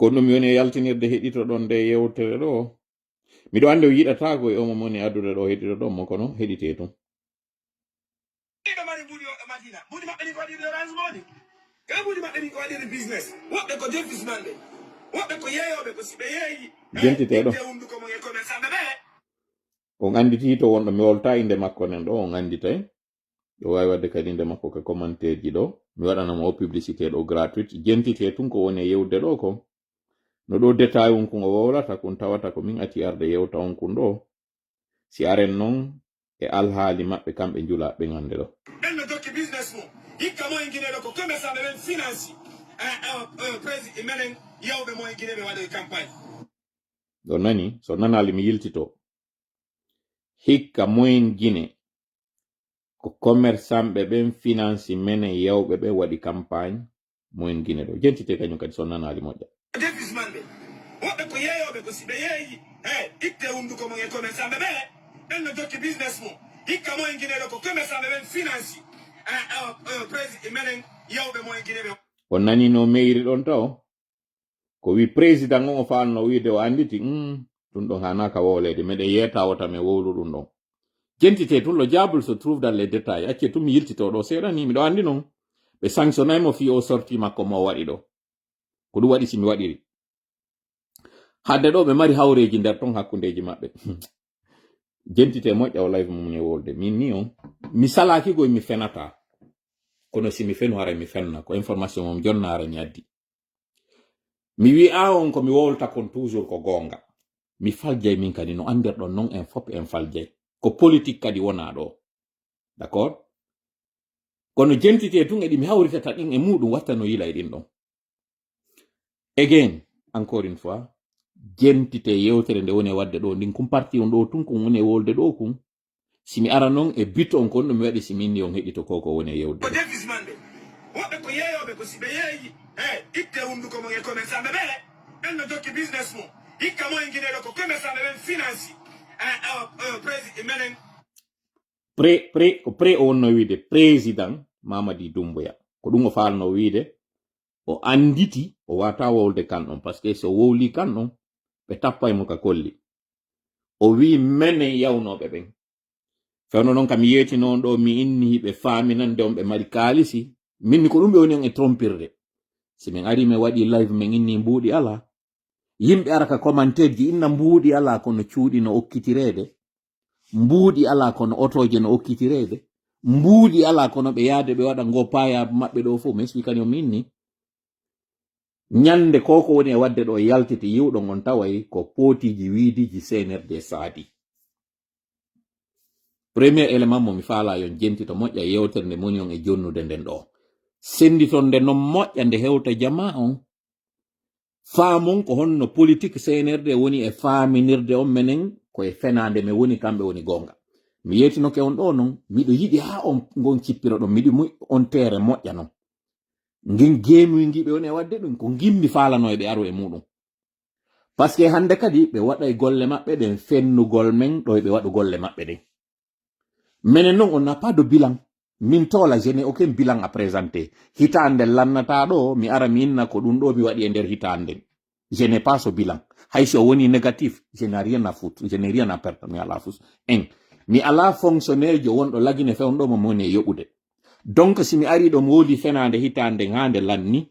kono mi woni yaltinirde heɗito ɗon nde yewtere ɗo miɗo ande o yiɗatago e omo moni addude ɗo heɗito ɗon mo kono heɗite tum ɗiɗo mari buuɗi madina buuɗi maɓɓe ni ko waɗiri orange mode ka buuɗi maɓɓe ni ko waɗiri business woɓɓe ko defis manɓe woɓɓe ko yeeyoɓe ko siɓe yeeyi jentiteɗo hunduko mo e commerçant ɓe on anditi to wonɗo mi wolta inde makko nen ɗo on anditay ɗo wawi wadde kadi inde makko ko commentaire ji ɗo mi waɗanamo o publicité ɗo gratuite jentite tun ko woni e yewde ɗo ko no ɗo détail on kun o wowlata kun tawata ko min ati arde yewta on kun ɗo si aren noon e alhaali maɓɓe kamɓe njula ɓe gande ɗo ɓen no tokki business mo hikka mo e guineɗo ko commerçant ɓe ɓen finance président menen yawɓe mo e guine ɓe waɗoy campagne ɗo nani so nanali mi yiltito hikka moyen guine ko commerçant ɓe ɓen finance menen yawɓe ɓe waɗi campagne moyen guine ɗo jentite kañum kadi so nanali moƴƴa defis manɓe woɓɓe ko yeeyoɓe ko siɓe yeeyi itte hunduko mo e commerçant ɓe ɓen no tokki business mo hikka mo e guineɗo ko commerçant ɓe ɓen finance président menen yawɓe mo e guine ɓe o nani no meyri ɗon taw ko wi président on o falno wiide o anditi ɗum ɗon hanaka wowlede meɗen yetta wota me wowlu ɗum ɗon jentite tun le diable se trouve dans les détails acce tum mi yiltito ɗo seeɗa ni miɗo andi noon ɓe sanctionnaymo fi o sorti makko mo waɗi ɗo ko ɗum waɗi simi waɗiri hadde ɗo ɓe mari hawreji nder ton hakkundeji maɓɓe jentite moƴƴa o live mum ne wolde min ni on mi salaki goye mi fenata kono simi fenu hara mi fenna ko information mom jonnare mi addi mi wi a on ko mi wolta kon toujours ko gonga mi faljay min kadi no andirɗon non en fop en faljay ko politique kadi wona ɗo d'accord kono jentite tun eɗi mi hawritata ɗin e muɗum watta no yila e ɗin ɗon again encore une fois jentite yewtere nde woni e wadde ɗo ndin kum parti on ɗo tun kon woni e wolde ɗo kum simi ara noon e but on kon ɗum mi waɗi simi inni on heɗito koko woni e yewde ko defis manɓe woɓɓe ko yeeyoɓe ko siɓe yeeyi itte hunduko mo e commerçant ɓe ɓen no tokki business mo hikka mo e guineɗo ko commerçant ɓe ɓen finance président menen ko pré o wonno wiide président Mamadi Doumbouya ko ɗum o falno wiide o anditi o wata wowlde kanɗon par ce que so wowli kanɗon ɓe tappay mo ka kolli o wi menen yawnoɓe ɓen fewno noon kam yeeti noon ɗo mi inni ɓe faaminande on ɓe mari kaalisi minni ko ɗum ɓe woni on e trompirde si min ari mi waɗi live min inni mbuuɗi ala yimɓe ara ka commentaire ji inna mbuuɗi ala kono cuuɗi no okkitirede mbuuɗi ala kono otoje no okkitirede mbuuɗi ala kono ɓe yaade ɓe waɗa ngo paya maɓɓe ɗo fof mi expliquani o minni ñande koko woni e wadde ɗo yaltiti yiwɗon on taway ko pootiji wiidiji CNRD saadi premier élément mo mi faala yon jentito moƴƴa yewtere nde moni on e jonnude nden ɗo senditon nde non moƴƴa nde hewta jama on faamon ko honno politique CNRD woni e faaminirde on menen koye fenande me woni kamɓe woni gonga mi yetinoke on ɗo non miɗo yiɗi ha on gon cippiro ɗon miɗi on tere moƴƴa non ngin geemi giɓe woni e wadde ɗum ko gimmi faalano e ɓe aro e muɗum par ce que hande kadi ɓe waɗa golle maɓɓe ɗen fennugol men ɗo ɓe waɗu golle maɓɓe ɗen menen non on n'a pas de bilan min tola je n'ai aucun bilan à présenter hitande lannata ɗo mi ara mi inna ko ɗum ɗo mi waɗi e nder hitande je n'ai pas ce bilan hay so woni négatif je n'ai rien à foutre je n'ai rien à perdre mi ala fus en mi ala fonctionnaire jo wonɗo lagine fewnɗo mo moni e yoɓude donc si mi ari ɗo mi wodi fenande hitande hande lanni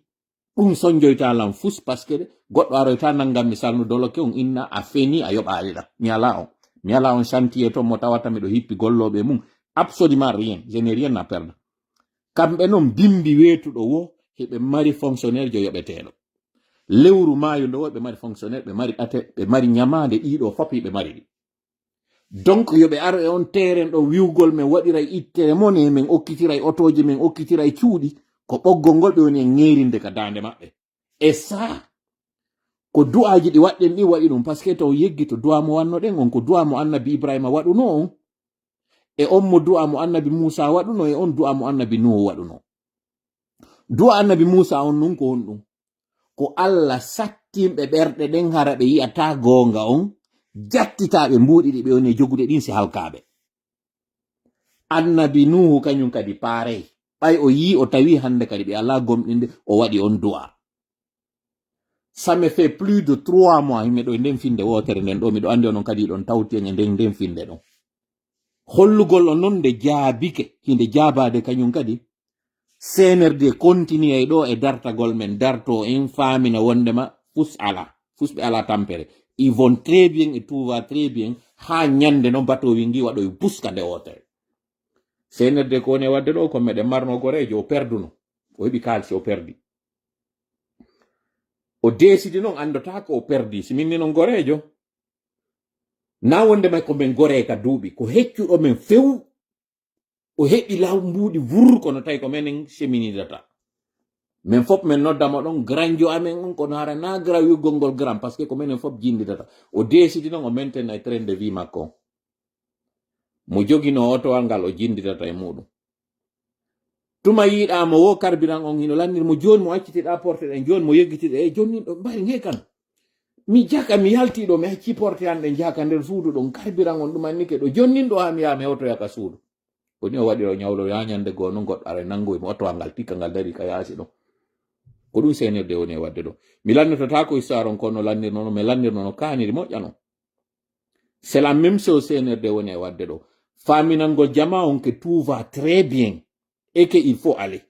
ɗum sonjoytalan fus parce que goɗɗo aroyta nanngam mi salnu doloke on inna a feni a yoɓa aliɗa mi ala on chantier to mo tawata miɗo hippi golloɓe mum absolument rien je n'ai rien à perdre kamɓe noon bimbi weetuɗo wo heɓe mari fonctionnaire jo yoɓeteɗo lewru maayo ndo ɓe mari fonctionnaire ɓe mari ɗate ɓe mari ñamade ɗiɗo fop ɓe mari ɗi donc yoɓe aro e on terrain ɗo wiwgol men waɗiray ittere mone men okkitiray otoje men okkitiray cuuɗi ko ɓoggol ngol ɓe woni e ŋeerinde ka dande maɓɓe e ça ko du'aji ɗi waɗɗen ɗi waɗi ɗum par ce que to yeggi to du'a mo wanno ɗen on ko du'a mo annabi Ibrahima waɗuno on e on mo du'a mo annabi Musa waɗuno e on du'a mo annabi Nuhu waɗuno du'a annabi Musa on nun ko on ɗum ko Allah sattimɓe ɓerɗe ɗen hara ɓe yi'ata gonga on jattitaɓe mbuuɗi ɗi ɓe woni jogude ɗin si halkaɓe annabi Nuhu kañum kadi paarey ɓay o yi o tawi hande kadi ɓe ala gomɗinde o waɗi on du'a ça me fait plus de 3 mois miɗo nden finde wotere nden ɗo miɗo andi onon kadi ɗon tawti en nden finde ɗon hollugol o non nde jaabike hinde jaabade kañum kadi CNRD continue ɗo e dartagol men darto en famina wondema fusɓe ala tampere ils vont très bien et tout va très bien ha ñande no batowi ngi waɗoy buska nde wotere CNRD ko woni wadde ɗo ko meɗen marno gorejo o perduno o heɓi kalsi o perdi o décidi noon andota ko o perdi si minni noon gorejo na wondema ko men gore ka duuɓi ko heccuɗo men few o heɓi lawmbuɗi vur kono tawi ko menen cheminidata men fop men noddamo ɗon granjo amen on kono hara na gra wiggol ngol gram par ce que ko menen fop jindidata o décidi noon o maintena e train de vie makko mo jogino otowal ngal o jindidata e muɗum tuma yiɗamo wo carburant on hino landir mo joni mo accitiɗa porte ɗen joni mo yeggitiɗe e joni ɗo mbari nge kan mi jaka mi yaltiɗo mi acci porte an ɗe jaka nder suudu ɗon carburant on ɗumannike ɗo jonnin ɗo ha mi yaha mi hewtoyaka suudu koni o waɗi o ñawlo ya ñande goo noon goɗɗo ara nangoy mo otowal ngal tikka ngal dari ka yaasi ɗon ko ɗum CNRD woni e wadde ɗo mi lannotota ko histoire on kono lannirnono mi lannirnono kaniri moƴƴa non c'est la même chose CNRD woni e wadde ɗo faminangol jama on que tout va très bien et que il faut aller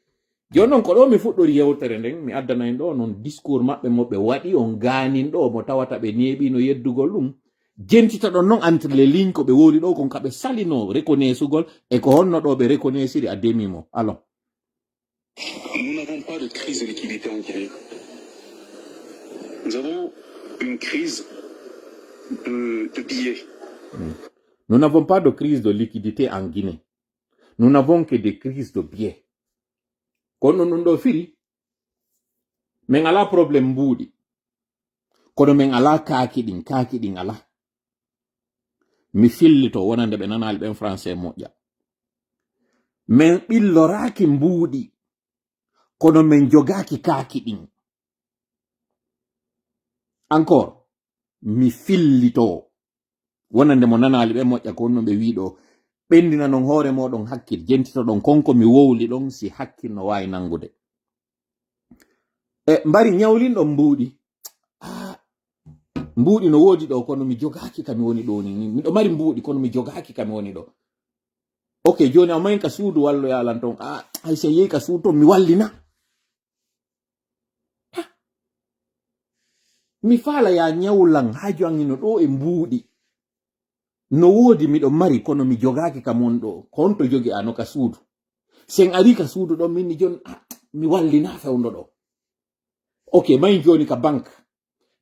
joni noon ko ɗo mi fuɗɗori yewtere nden mi addana en ɗo noon discours maɓɓe mo ɓe waɗi on ganin ɗo mo tawata ɓe neeɓino yeddugol ɗum jentita ɗon noon entre les lignes ko ɓe woni ɗo kon kaɓe salino reconnaissugol e ko honno ɗo ɓe reconnaissiri a demi-mot alors nous n'avons pas de crise de liquidité en Guinée. Nous avons une crise de billets. Nous n'avons pas de crise de liquidité en Guinée. Nous n'avons que des crises de billets. Kono nun ɗo firi min ala problème mbuuɗi kono min ala kaaki ɗin ala mi fillito wonande ɓe nanali ɓen français moƴƴa min ɓilloraki mbuuɗi kono min jogaki kaaki ɗin encore mi fillito wonande mo nanali ɓe moƴƴa ko no ɓe wiɗo ɓendina non hoore moɗon hakkil jentito ɗon konko mi wowli ɗon si hakkil no wawi nangude e mbari ñawlinɗon mbuuɗi no woodi ɗo kono mi jogaki kami woni ɗo ni miɗo mari mbuuɗi kono mi jogaki kami woni ɗo ok joni amayin ka suudu wallo yalan ton hay so yehi ka suudu ton mi wallina mi faala ya ñawlan haaju an hino ɗo e mbuuɗi no woodi miɗo mari kono mi jogaki kam won ɗo konto jogi ano ka suudu sen ari ka suudu ɗon minni joni mi wallina fewndo ɗo ok mayi joni ka banque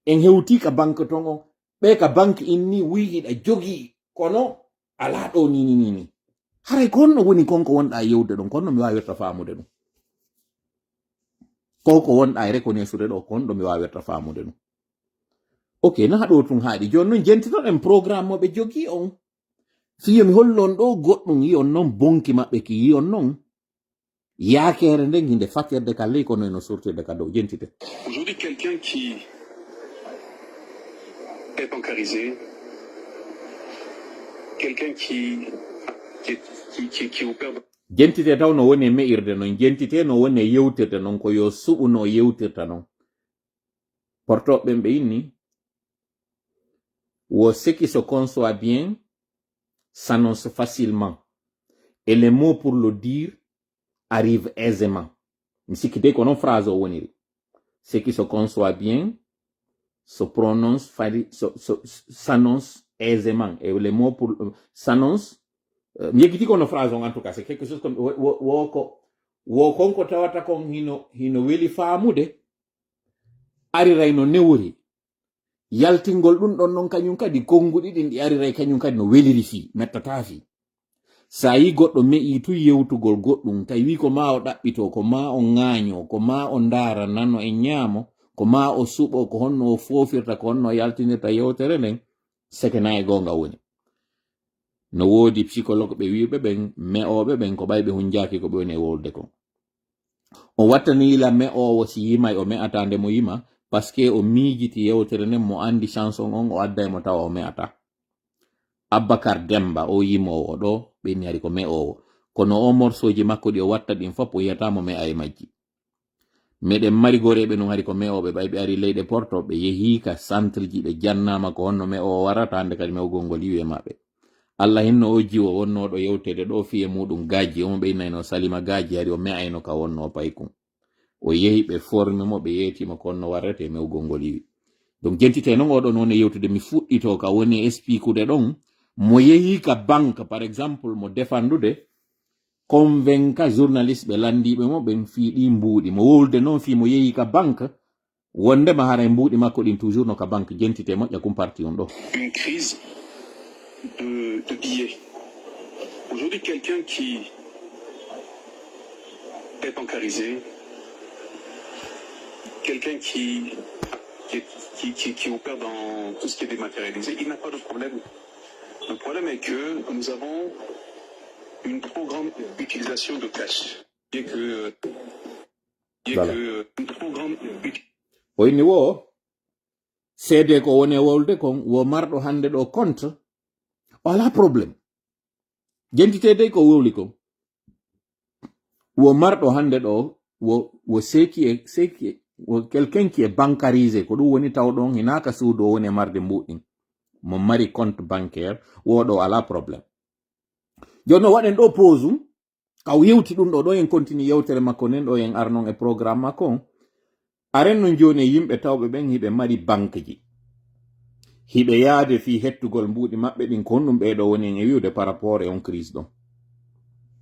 en hewti ka banque ton on ɓe ka banque inni wiyiɗa jogi kono ala ɗo ni haray ko honno woni konko wonɗa yewde ɗon konno mi wawirta famude ɗum koko wonɗa e reconnaissure ɗo ko honɗo mi wawirta famude ɗum ok na ɗo tun haaɗi joni noon jentitoɗen programme mo ɓe jogi on fiyo mi hollon ɗo goɗɗum yi on noon bonki maɓɓe ki yi on noon yaakere nden hinde fatirde ka ley kono eno sortirde ka dow jentite aujourd'hui quelqu'un qui est bancarisé quelqu'un qui opère jentite taw no woni e me'irde noon jentite no woni e yewtirde noon ko yo suɓu no yewtirta noon portoɓe ɓe inni ou ce qui se conçoit bien s'annonce facilement et les mots pour le dire arrivent aisément. Msikide kono phrase o woniri. Ce qui se conçoit bien se prononce, s'annonce aisément et les mots pour s'annonce. Miegiti kono phrase en tout cas c'est quelque chose comme wo konko tawata kon hino weli faamude ariray no newri. Yaltingol ɗum ɗon non kañum kadi konguɗi ɗin ɗi ariray kañum kadi no weliri fi mettata fi sa yi goɗɗo me'i tu yewtugol goɗɗum tawi wi ko ma o ɗaɓɓito ko ma o ŋaaño ko ma o ndaara nano e ñaamo ko ma o suɓo ko honno o foofirta ko honno o yaltinirta yewtere nden sekena e gonga woni no woodi psychologue ɓe wiɓe ɓen me'oɓe ɓen ko ɓayɓe hunjaki ko ɓe woni e wolde kon o wattanila me'owo si yima o me'ata nde mo yima parce que o miijiti yewtere nden mo andi chanson on o adda mo tawa o me'ata Abakar Demba o yimowo ɗo ɓe nyari ko me'owo kono o morsoji makko ɗi o watta ɗin fof o yiyata mo me'a e majji meɗen mari goreɓe non hari ko me'oɓe ɓay ɓe ari leyɗe porto ɓe yehi ka centre ji ɓe jannama ko honno me o warata hande kadi mewgol ngol yiwe maɓɓe Allah hinno o jiwo wonnoɗo yewtede ɗo fiye muɗum gaji on ɓeynayno Salima gaji ari o me'ayno ka wonno paykum o yehi ɓe formi mo ɓe yetima ko honno warrete mewgol ngol yiwi donc jentite noon oɗon woni yewtude mi fuɗɗito ka woni expliquude ɗon mo yehi ka banque par exemple mo defandude convainca journaliste ɓe landiɓe mo ɓen fiiɗi mbuuɗi mo wowlude noon fi mo yehi ka banque wondema hara e mbuuɗi makko ɗin toujours no ka banque jentite moƴƴa kum parti on ɗo une crise de billets. Aujourd'hui, quelqu'un qui est bancarisé, quelqu'un qui opère dans tout ce qui est dématérialisé, il n'a pas de problème. Le problème est que nous avons une trop grande utilisation de cash. Une trop grande oyni wo seede ko woni wolde kon wo marɗo hande ɗo compte wala probléme jentitede ko wowli kon wo marɗo hande ɗo wo seki wo quelqu'un qui est bancarisé ko ɗum woni taw ɗon hinaka suudu o woni marde mbuɗɗin mo mari compte bancaire woɗo ala probléme joni no waɗen ɗo pause kaw yewti ɗum ɗo en continue yewtere makko nen ɗo en arnon e programme makko aren no joni yimɓe tawɓe ɓen hiɓe mari banque ji hiɓe yaade fi hettugol mbuuɗi maɓɓe ɗin ko honɗum ɓeɗo woni en e wiwde par rapport e on crise ɗon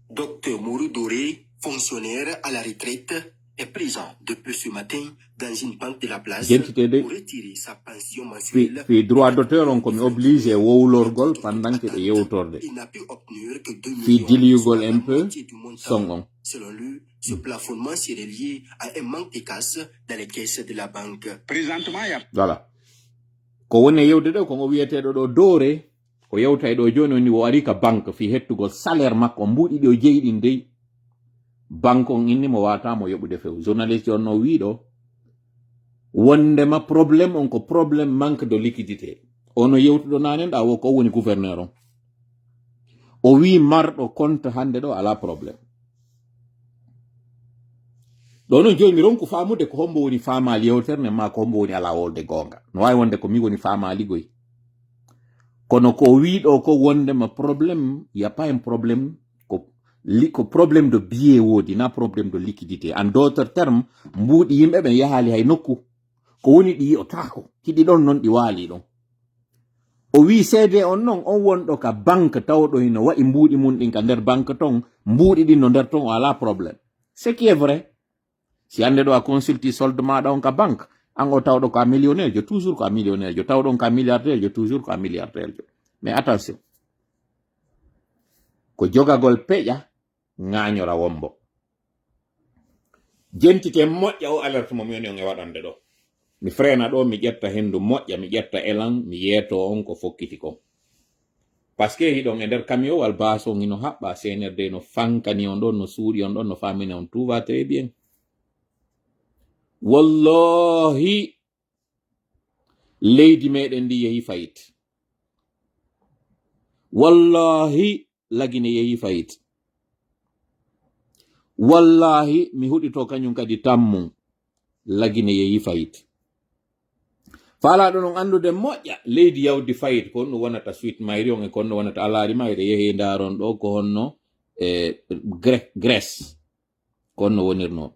Docteur Mourou Doré, fonctionnaire à la retraite, est présent depuis ce matin dans une banque de la place pour retirer sa pension mensuelle. Fi droit d'auteur on komi obligé wowlorgol pendant que ɓe yewtorde Il n'a pu obtenir que 2 fi millions, diliyugol soit la un peu moitié du montant. son on Selon lui, ce plafonnement serait lié à un manque de casse dans les caisses de la banque. Présentement, il y a voilà ko woni yewde ɗo ko wiyeteɗo ɗo doore ko yewta ɗo joni woni o ari ka banque fi hettugol salaire makko mbuɗi ɗo jeyɗin dey banque on inni mo watamo yoɓude few journaliste on no wiɗo wondema probléme on ko probléme manque de liquidité ono yewtuɗo nanen ɗa wo ko woni gouverneur on o wi marɗo compte hande ɗo ala probléme ɗo non joni mi ronku famude ko hombo woni famali yewterne ma ko hombo woni ala wolde gonga no wawi wonde ko mi woni famali goy kono ko wiɗo ko wondema probléme y a pas un problème ko probléme de billet wodi na probléme de liquidité en d'autres termes mbuuɗi yimɓe ɓen yahali hay nokku ko woni ɗi yi'otako hiɗi ɗon non ɗi waali ɗon o wi seede on non on wonɗo ka banque tawɗo hino waɗi mbuuɗi mum ɗin ka nder banque ton mbuuɗi ɗin no nder ton o ala probléme ce qui est vrai si hande ɗo a consulti solde maɗa on ka banque an o tawɗo ko a millionnaire jo toujours ko a millionnaire jo tawɗon ka milliardaire jo toujours ko a milliardaire jo mais attention ko jogagol peƴa ŋañora wombo jentite moƴƴa o alerte mo mi woni on e waɗande ɗo mi frena ɗo mi ƴetta hendu moƴƴa mi ƴetta élan mi yeeto on ko fokkiti kon par ce que hiɗon e nder camion wal base on ino haɓɓa CNRD no fankani on ɗon no suuɗi on ɗon no famini on tout va très bien wallahi leydi meɗen ndi yehi fayit wallahi lagine yehi fayit wallahi mi huɗito kañum kadi tammum lagine yehi fayit faalaɗo non andude moƴƴa leydi yawdi fayit ko honno wonata suite mayri on e ko honno wonata alaari mayre yehi ndaron ɗo ko honno Grèce ko honno wonirno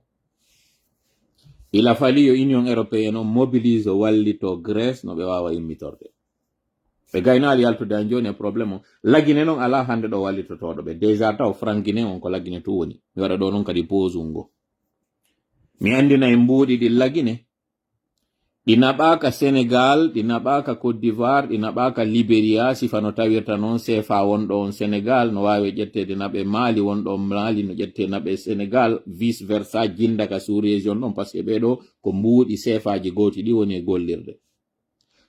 ila fali yo union européenne on mobilise wallito Grèce no ɓe wawa immitorde ɓe gaynali yaltude an joni e probléme on lagine noon ala hande ɗo wallitotoɗo ɓe déjà taw frangine on ko lagine tu woni mi waɗa ɗo noon kadi pause ngo mi andina e mbuuɗi ɗi lagine ɗi naɓaka Sénégal ɗi naɓaka Côte d'Ivoire ɗi naɓaka Libéria sifa no tawirta noon CFA wonɗo on Sénégal no wawi ƴettede naɓe Mali wonɗo Mali no ƴette naɓe Sénégal vice versa jindaka sous région ɗon par ce que ɓeɗo ko mbuuɗi CFA ji goti ɗi woni e gollirde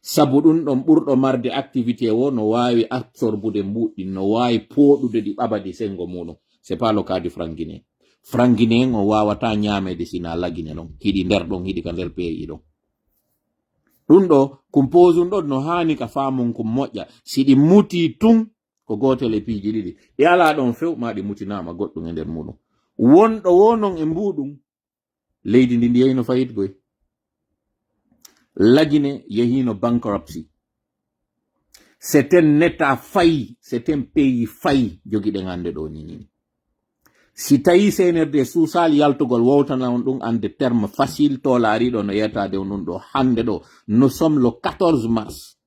sabu ɗum ɗon ɓurɗo marde activité o no wawi absorbude mbuɗɗi no wawi poɗude ɗi ɓabadi sengo muɗum c'est pas le cas du franguiné franguiné o wawata ñamede sina lagine ɗon hiɗi nder ɗon hiɗi ka nder pays ɗon ɗum ɗo compose ɗon no hani ka famon ko moƴƴa si ɗi muti tun ko gotel e piiji ɗiɗi ɗi ala ɗon few ma ɗi mutinama goɗɗum e nder muɗum wonɗo wonon e mbuɗum leydi ndi yeyino fayit goy lagine yehino bankruptcy certains état failli certains pays failli jogiɗen hande ɗo ni si tawi CNRD suusal yaltugol wowtana on ɗum ande terme facile to laariɗo no yettade on ɗum ɗo hande ɗo nous sommes le 14 mars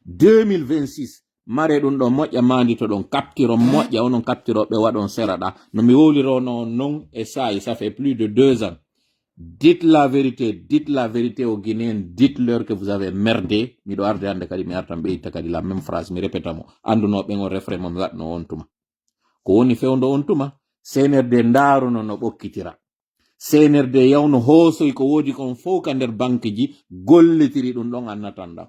2026 mare ɗum ɗo moƴƴa mandi to ɗon captiro moƴƴa onon captiroɓe waɗon seraɗa no mi wowlirono non e ça fait plus de 2 ans. Dites la vérité aux Guinéens, dites-leur que vous avez merdé. Mi do arde hande kadi mi artan ɓe itta kadi la même phrase mi répéta mo andunoɓe on refrain mo mi waɗno on tuma ko woni fewndo on tuma CNRD ndaruno no ɓokkitira CNRD yawno hoosoy ko woodi kon fof ka nder banque ji gollitiri ɗum ɗon annatan ɗam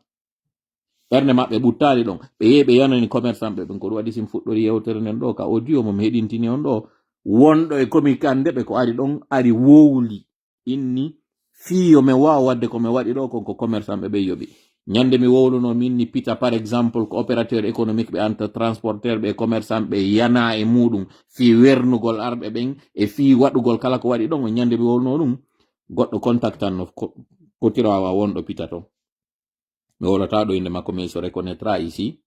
ɓernde maɓɓe ɓuttali ɗon ɓe yehi ɓe yanani commerçant ɓe ɓen ko ɗum waɗi sim fuɗɗori yewtere nden ɗo ka audio mo mi heɗintini on ɗo wonɗo e communiquande ɓe ko ari ɗon ari wowli inni fiyo me wawa wadde ko me waɗi ɗo kon ko commerçant ɓe yoɓi ñande mi wowluno min ni pita par exemple ko opérateur économique ɓe anta transporteur ɓe commerçant ɓe yana e muɗum fi wernugol arɓe ɓen e fi waɗugol kala ko waɗi ɗon o ñande mi wowluno ɗum goɗɗo contactanno kotirawa wonɗo pita to mi wolata ɗo inde makko mais se reconnaîtra ici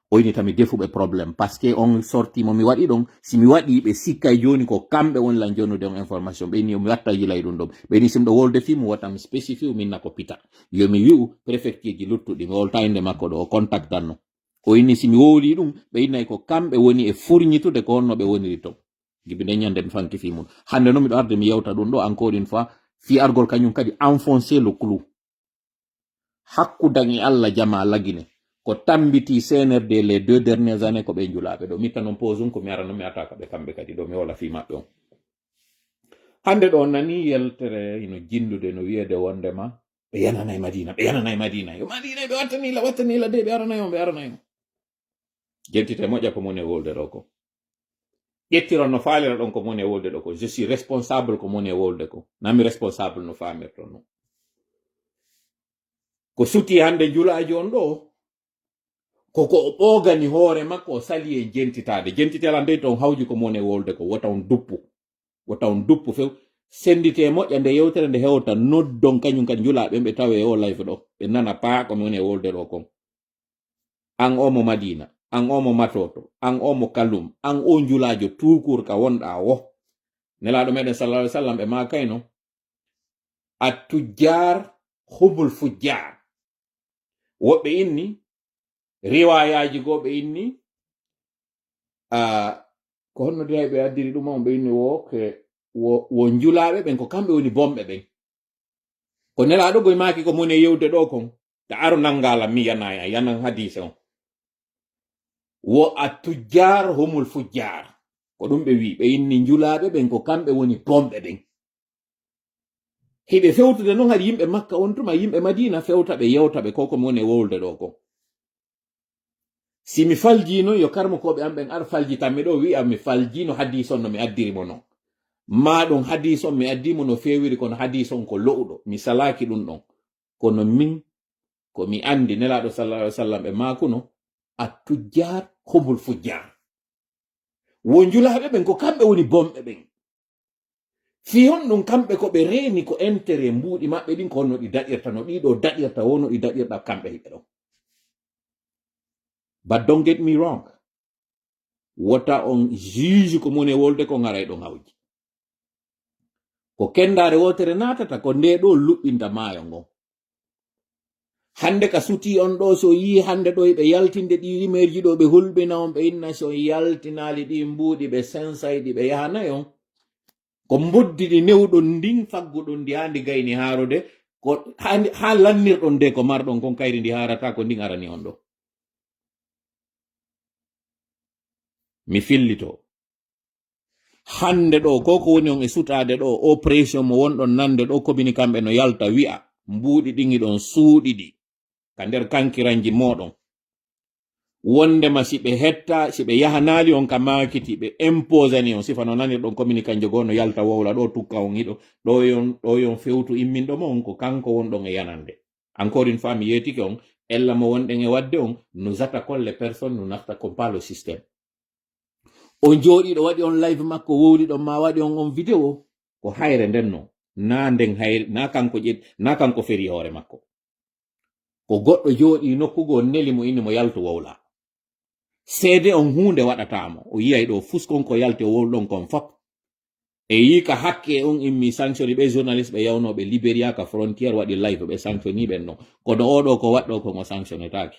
o ini tami defuɓe probléme parce que on sorti mo mi waɗi ɗon si mi waɗi ɓe sikkay joni ko kamɓe woni lan jonnude on information ɓe ni mi watta yilay ɗum ɗon ɓe ni simɗo wolde fi mi watam spécifié minna ko pita yomi wi'u préfecture ji luttuɗi mi wolta inde makko ɗo o contactanno o inni si mi wowli ɗum ɓe innay ko kamɓe woni e fournitude ko honno ɓe woniri to gibi nde ñande mi fankifi mum hande no miɗo arde mi yewta ɗum ɗo encore une fois fi argol kañum kadi enfoncer le clou hakkudan e Allah jama lagine ko tambiti CNRD les 2 dernières années ko ɓe julaɓe ɗo mitta noon pose ko mi ara noon mi ataka ɓe kamɓe kadi ɗo mi wola fi maɓɓe on hande ɗo nani yeltere ino jindude no wiyede wondema ɓe yananayi madina yo madina ɓe wattanila de ɓe aranayo jettite moƴƴa ko moni e wolde ɗo ko ƴettiron no faalira ɗon ko moni e wolde ɗo ko je suis responsable ko moni e wolde ko nami responsable no famirton non ko suti hande julajo on ɗo koko o ɓogani hoore makko o sali e jentitala nde ton hawji ko moni e wolde ko wota on duppu few sendite moƴƴa nde yewtere nde hewta noddon kañum kadi julaɓe ɓe tawe o live ɗo ɓe nana paa ko moni e wolde ɗo kon an omo madina an omo matoto an omo kalum an o julajo tukur ka wonɗa wo nelaɗo meɗen sallallahu alaihi wasallam ɓe ma kayno attujjar hubul fujjar woɓɓe inni riwayaji goɓe inni ko honno diray ɓe addiri ɗum on ɓe inni wo julaɓe ɓen ko kamɓe woni bomɓe ɓen ko nelaɗo goye maki ko moni e yewde ɗo kon ta aro nangala mi yanan hadise on wo attujjar humul fujjar ko ɗum ɓe wi ɓe inni julaɓe ɓen ko kamɓe woni bomɓe ɓen hiɓe fewtude noon hari yimɓe makka on tuma yimɓe madina fewta ɓe yewtaɓe ko moni e wolde ɗo kon si mi faljino yo karmokoɓe am ɓen ar faljitanmi ɗo wi'a mi faljino hadis on no mi addiri mo non ma ɗum hadis on mi addimo no fewiri kono hadis on ko lo'uɗo mi salaki ɗum ɗon kono min ko mi andi nelaɗo sallallahu alaihi wasallam ɓe makuno attujjar humul fujjar wo julaɓe ɓen ko kamɓe woni bomɓe ɓen fi on ɗum kamɓe ko ɓe reeni ko intérêt mbuuɗi maɓɓe ɗin ko honno ɗi daɗirta no ɗiɗo daɗirta wono ɗi daɗirɗa kamɓe hiɓe ɗon. But don't get me wrong. Wota on juge ko moni e wolde ko ngaray ɗon hawji. Ko kendare wotere natata ko nde ɗo luɓɓinta maayo ngon. Hande ka suti on ɗo so yi hande ɗo ɓe yaltinde ɗi rimerji ɗo ɓe hulɓina on ɓe inna so yaltinali ɗi mbuuɗi ɓe sensayɗi ɓe yahanayon ko mboddidi newɗon ndin fagguɗon ndi handi gayni haarude ko ha lannirɗon nde ko marɗon kon kayri ndi harata ko ndin arani on ɗo. Mi fillito hande ɗo ko woni on e sutade ɗo opération mo wonɗon nande ɗo komini kamɓe no yalta wi'a mbuuɗi ɗingi ɗon suuɗiɗi ka nder kankiranji moɗon wondema si ɓe hetta si ɓe yahanali on ka makiti ɓe imposani on sifa no nanirɗon communiquanje goo no yalta wowla ɗo tukka on hiɗo ɗo yon fewtu imminɗo mon ko kanko wonɗon e yanande. Encore une fois mi yetike on ella mo wonɗen e wadde on nous attaquons les personnes nous n'attaquons pas le système. On jooɗiɗo waɗi on live makko wowli ɗon ma waɗi on vidéo ko hayre nden no na nden hayre na kanko feri hoore makko ko goɗɗo jooɗi nokkugo neli mo inni mo yalto wowla seede on hunde waɗatamo o yiyay ɗo fuskon ko yalti o wowlɗon kon fop e yika hakke on immi sanctioni ɓe journaliste ɓe yawnoɓe Liberia ka frontiére waɗi live ɓe sanctioni ɓen ɗon kono oɗo ko waɗɗo ko mo sanctionetaki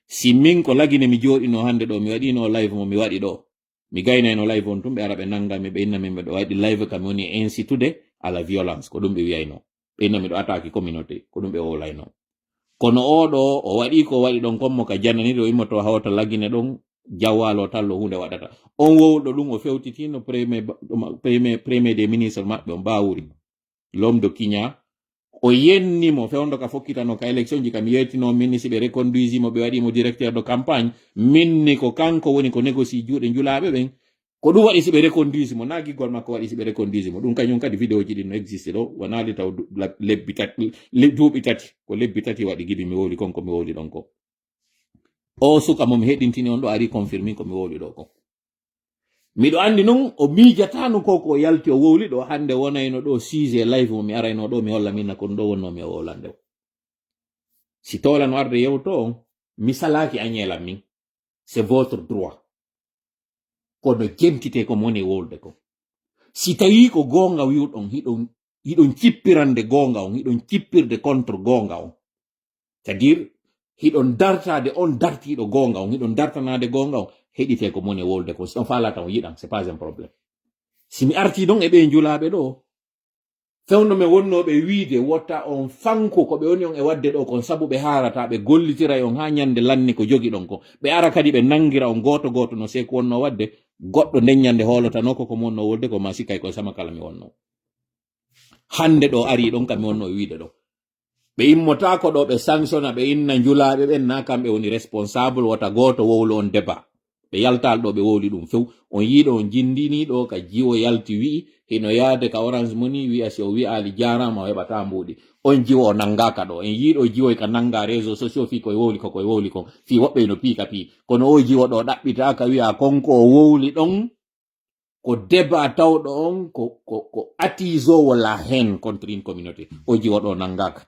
si min ko lagine mi jooɗino hande ɗo mi waɗino live mo mi waɗi ɗo mi gaynayno live on tum ɓe ara ɓe nangami ɓe innami ɓe ɗo waɗi live kam woni incitude à la violence ko ɗum ɓe wiyayno ɓe innami ɗo attaque communauté ko ɗum ɓe wowlayno kono oɗo o waɗi ko waɗi ɗon kommo ka jannaniɗo immoto hawta lagine ɗon jawwalo tallo hunde waɗata on wowɗo ɗum o fewtitino premier des ministre maɓɓe on Bawuri l'homme de Kenya o yennimo fewndo ka fokkitano ka élection ji kam yettino minni si ɓe reconduisimo ɓe waɗimo directeur de campagne minni ko kanko woni ko négocie juuɗe julaɓe ɓen ko ɗum waɗi si ɓe reconduisimo na giggol makko waɗi si ɓe reconduisimo ɗum kañum kadi vidéo ji ɗin no existe ɗo wonali taw duuɓi tati ko lebbi tati waɗi gibi mi wowli konko mi wowli ɗon ko o suka momi heɗintini on ɗo ari confirmi ko mi wowli ɗo ko miɗo andi non o miijatano ko yalti o wowli ɗo hande wonayno ɗo sujet live mo mi arayno ɗo mi holla minna kon ɗo wonnomi o wowlande o si tolano arde yewto on mi salaki añelam min c'est votre droit kono jemtite ko moni wolde ko si tawi ko gonga wiwɗon hiɗon cippirande gonga on hiɗon cippirde contre gonga on c'est à dire hiɗon dartade on dartiɗo gonga on hiɗon dartanade gonga on heɗite ko moni wolde ko si on falata on yiɗan c'est pas un problème si mi arti ɗon e ɓe julaɓe ɗo fewno me wonnoɓe wiide wotta on fanko ko ɓe woni on e wadde ɗo kon sabu ɓe harata ɓe gollitira on ha ñande lanni ko jogi ɗon ko ɓe ara kadi ɓe nangira on goto goto no seko wonno wadde goɗɗo nden ñande holotano ko monno wolde ko ma sikkay ko sama kala mi wonno hande ɗo ari ɗon kam mi wonno e wiide ɗo ɓe immota ko ɗo ɓe sanctiona ɓe inna julaɓe ɓen na kamɓe woni responsable wota goto wowlo on débat ɓe yaltal ɗo ɓe wowli ɗum few on yiiɗo on jindini ɗo ka jiwo yalti wi'i hino yaade ka Orange Money wi'a si o wi'ali jarama o heɓata mbuɗi on jiwo o nangaka ɗo en yiiɗo jiwoy ka nanga réseau sociaux fi koye wowli koye wowli kon fi woɓɓe no piika pi kono o jiwo ɗo ɗaɓɓitaka wi'a konko o wowli ɗon ko débat tawɗo on ko attisowo la haine contre une communauté o jiwo ɗo nangaka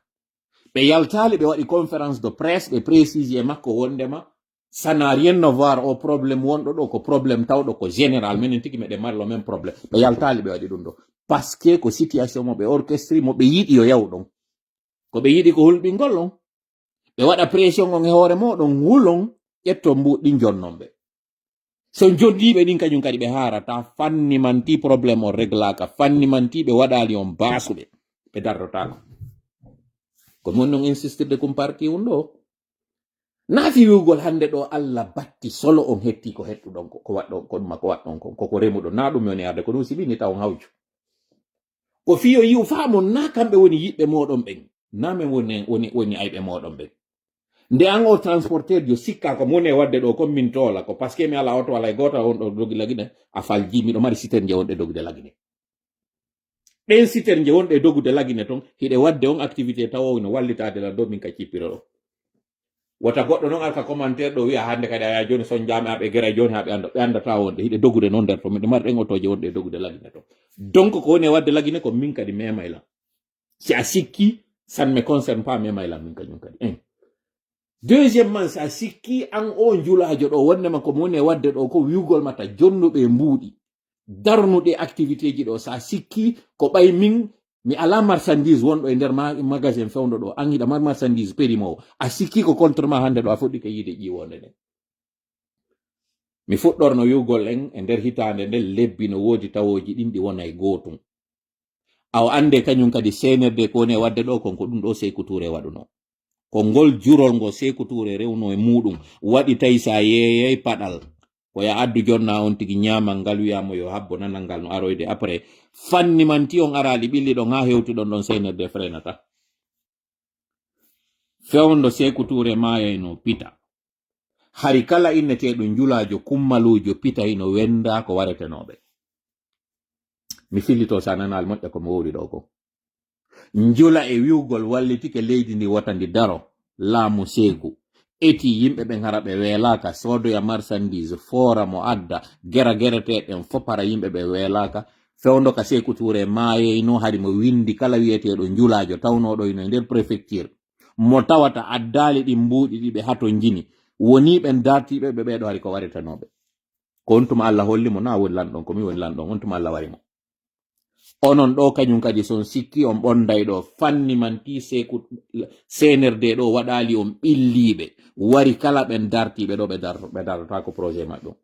ɓe yaltali ɓe waɗi conférence de presse ɓe précise e makko wondema ça n'a rien à voir au problème wonɗo ɗo ko problème tawɗo ko général minen tigi meɗe mari le même problème ɓe yaltali ɓe waɗi ɗum ɗo parce que ko situation mo ɓe orchestre mo ɓe yiɗi yo yaw ɗon ko ɓe yiɗi ko hulɓingol on ɓe waɗa pression on e hoore moɗon hulon ƴetto mbuɗɗi jonnon ɓe so jondiɓe ɗin kañum kadi ɓe harata fanni manti probléme o réglaka fanni manti ɓe waɗali on basuɓe ɓe darrotako ko mon non insistirde kum parti on ɗo naafi wiwgol hande ɗo Allah batti solo on hetti ko hettuɗon ko waɗɗon ko ɗuma ko waɗɗon koko remuɗo na ɗum yoni arde ko ɗum siɓini taw hawju ko fiyo yiw faamon na kamɓe woni yiɓɓe moɗon ɓen na men woni ayɓe moɗon ɓen nde an o transporteur jo sikka ko moni e wadde ɗo comme min toola ko parce que mi ala oto wala goto on ɗo dogi lagine a falji miɗo mari siter je wonɗe dogude lagine ɗen siter je wonɗe dogude lagine ton hiɗe wadde on activité tawo no wallitade la do min ka cippiro ɗo wota goɗɗo noon arka commentaire ɗo wi'a hande kadi aya joni son jami aɓe gera joni haɓe anda ɓe andata wonde hiɗe dogude noon nder to miɗe mari ɗen otoje wonɗe dogude lagine to donc ko woni e wadde lagine ko min kadi memayla si a sikki ça ne me concerne pas memayla min kañum kadi deuxièmement si a sikki an o julajo ɗo wonnema ko woni e wadde ɗo ko wiwgol mata jonnuɓe mbuuɗi darnuɗe activité ji ɗo sa sikki ko ɓay min mi ala marchandise wonɗo e nder magasin fewndo ɗo an hiɗa mari marchandise périmo a sikki ko contre ma hande ɗo a fuɗɗi ko yiide ƴiwonde nden mi fuɗɗorno wiwgol en e nder hitande nden lebbi no woodi tawoji ɗin ɗi wona e gootum aw ande kañum kadi senerde ko woni e wadde ɗo kon ko ɗum ɗo Sékou Touré waɗuno ko ngol jurol ngo Sékou Touré rewno e muɗum waɗi tawi sa yeeyay paɗal ko ya addu jonna on tigi ñamal ngal wiyamo yo habbo nanal ngal no aroyde après fanni manti on arali ɓilli ɗon ha hewtuɗon ɗon senerde frenata fewndo Sékou Touré mayayno pita hari kala inneteɗo julajo kummalujo pita hino wenda ko waretenoɓe mi fillito sa nanal moƴƴa ko mi wowli ɗo ko njula e wiwgol wallitike leydi ndi wotandi daro laamu Sékou eti yimɓe ɓen hara ɓe weelaka sodoya marchandise fora mo adda gera gereteɗen fopara yimɓe ɓe weelaka fewndo ka Sékou Touré maayeyno hadi mo windi kala wiyeteɗo njulajo tawnoɗo ino nder préfecture mo tawata addali ɗi mbuuɗi ɗi ɓe hato jini woni ɓen dartiɓe ɓe ɓeɗo hari ko waritanoɓe ko on tuma Allah holli mo na woni lanɗon komi woni lanɗon on tuma Allah wari mo onon ɗo kañum kadi son sikki on ɓonday ɗo fanni manti CNRD ɗo waɗali on ɓilliɓe wari kala ɓen dartiɓe ɗo ɓe dartota ko projet maɓɓe on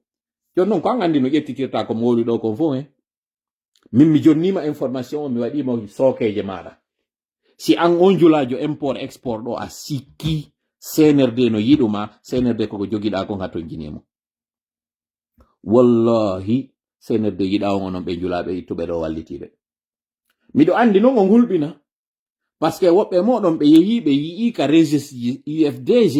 jon noon ko an andi no ƴettitirta ko mowli ɗo kon fof min mi jonnima information o mi waɗimo sookeje maɗa si an on julajo import export ɗo a sikki CNRD no yiɗuma CNRD koko jogiɗa kon hatto jinimo wallahi CNRD yiɗa on onon ɓe julaɓe ittuɓe ɗo wallitiɓe miɗo andi noon on hulɓina par ce que woɓɓe moɗon ɓe yehi ɓe yii ka registre UFDG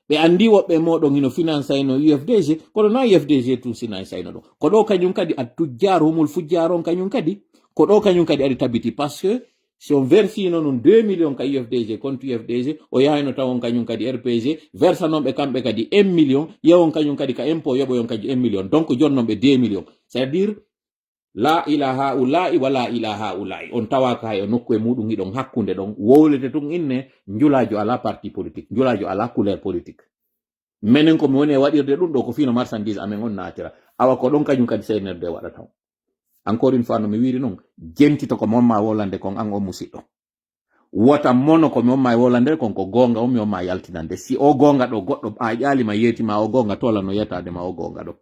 ɓe andi woɓɓe moɗon ino financayno UFDG kono na UFDG tun financayno ɗo ko ɗo kañum kadi a tujjar humol fujjar on kañum kadi ko ɗo kañum kadi aɗi tabiti par ce que si on versino noon 2 millions ka UFDG compte UFDG o yahayno tawon kañum kadi RPG versanonɓe kamɓe kadi 1 million yewon kañum kadi ka impôt yoɓoyon kadi 1 million donc jonnonɓe 2 millions c'est à dire la ilaha ulai wala ilaha ulai on tawaka hay nokku e muɗum hiɗon hakkunde ɗon wowlete tun inne njulajo ala parti politique njulajo ala couleur politique menen ko mi woni e waɗirde ɗum ɗo ko fino marchandise amen on natira awa ko ɗon kañum kadi CNRD waɗata encore une fois no mi wiri noon jentito ko momma wolande kon an o musidɗo wota mono ko mi omma e wolande kon ko gonga o mi omma yaltinande si o gonga ɗo goɗɗo a ƴaalima yeetima o gonga tola no yetade ma o gonga ɗo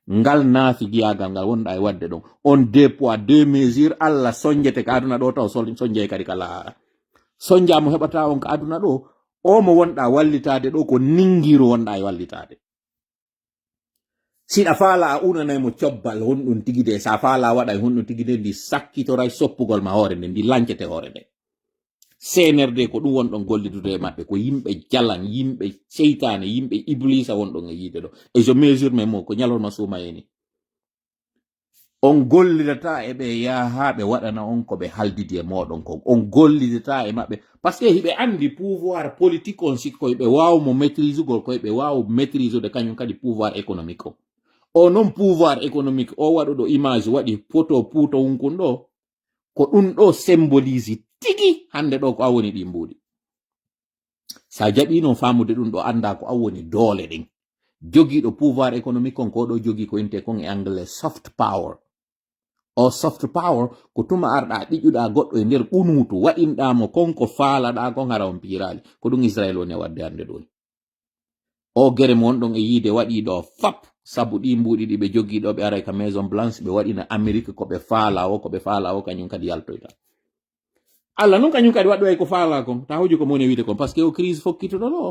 ngal naafi giyagal ngal wonɗa e wadde ɗon on 2 poids 2 mesures Allah soñjete ka aduna ɗo taw soñjey kadi ka lahara soñjamo heɓata on ka aduna ɗo o mo wonɗa wallitade ɗo ko ningiru wonɗa e wallitade siɗa faala a unanaymo cobbal honɗum tigide sa faala waɗa e honɗum tigide ndi sakkitoray soppugol ma hoore nde ndi lancete hoore nde CNRD ko ɗum wonɗon gollitude e maɓɓe ko yimɓe jalan yimɓe seytane yimɓe iblisa wonɗon e yiide ɗo et je mesure mes mots ko ñalorma suumayeni on gollidata e ɓe yaha ɓe waɗana on ko ɓe haldidi e moɗon ko on gollidata e maɓɓe par ce que hiɓe andi pouvoir politique on sikko ɓe wawmo maîtrise ugol koye waw maîtrise ude kañum kadi pouvoir économique o non pouvoir économique o waɗuɗo image waɗi photo puuto hunkun ɗo ko ɗum ɗo symbolise tigi hande ɗo ko a woni ɗi mbuɗi sa jaɓino famude ɗum ɗo anda ko a woni doole ɗin jogiiɗo pouvoir économique on ko ɗo jogi ko inte kon e anglais soft power o soft power ko tuma arɗa ɗiƴuɗa goɗɗo e nder ɓunutu waɗinɗamo konko faalaɗa kon hara on piirali ko ɗum Israel woni wadde hande ɗo o gere mo wonɗon e yiide waɗi ɗo fap sabu ɗi mbuɗi ɗi ɓe jogiiɗo ɓe aray ka maison blanche ɓe waɗina Amérique ko ɓe faala o kañum kadi yaltoyta Allah non kañum kadi waɗɗo ko faala kon ta hoji ko moni wiide kon par ce que o crise fokkitoɗo ɗo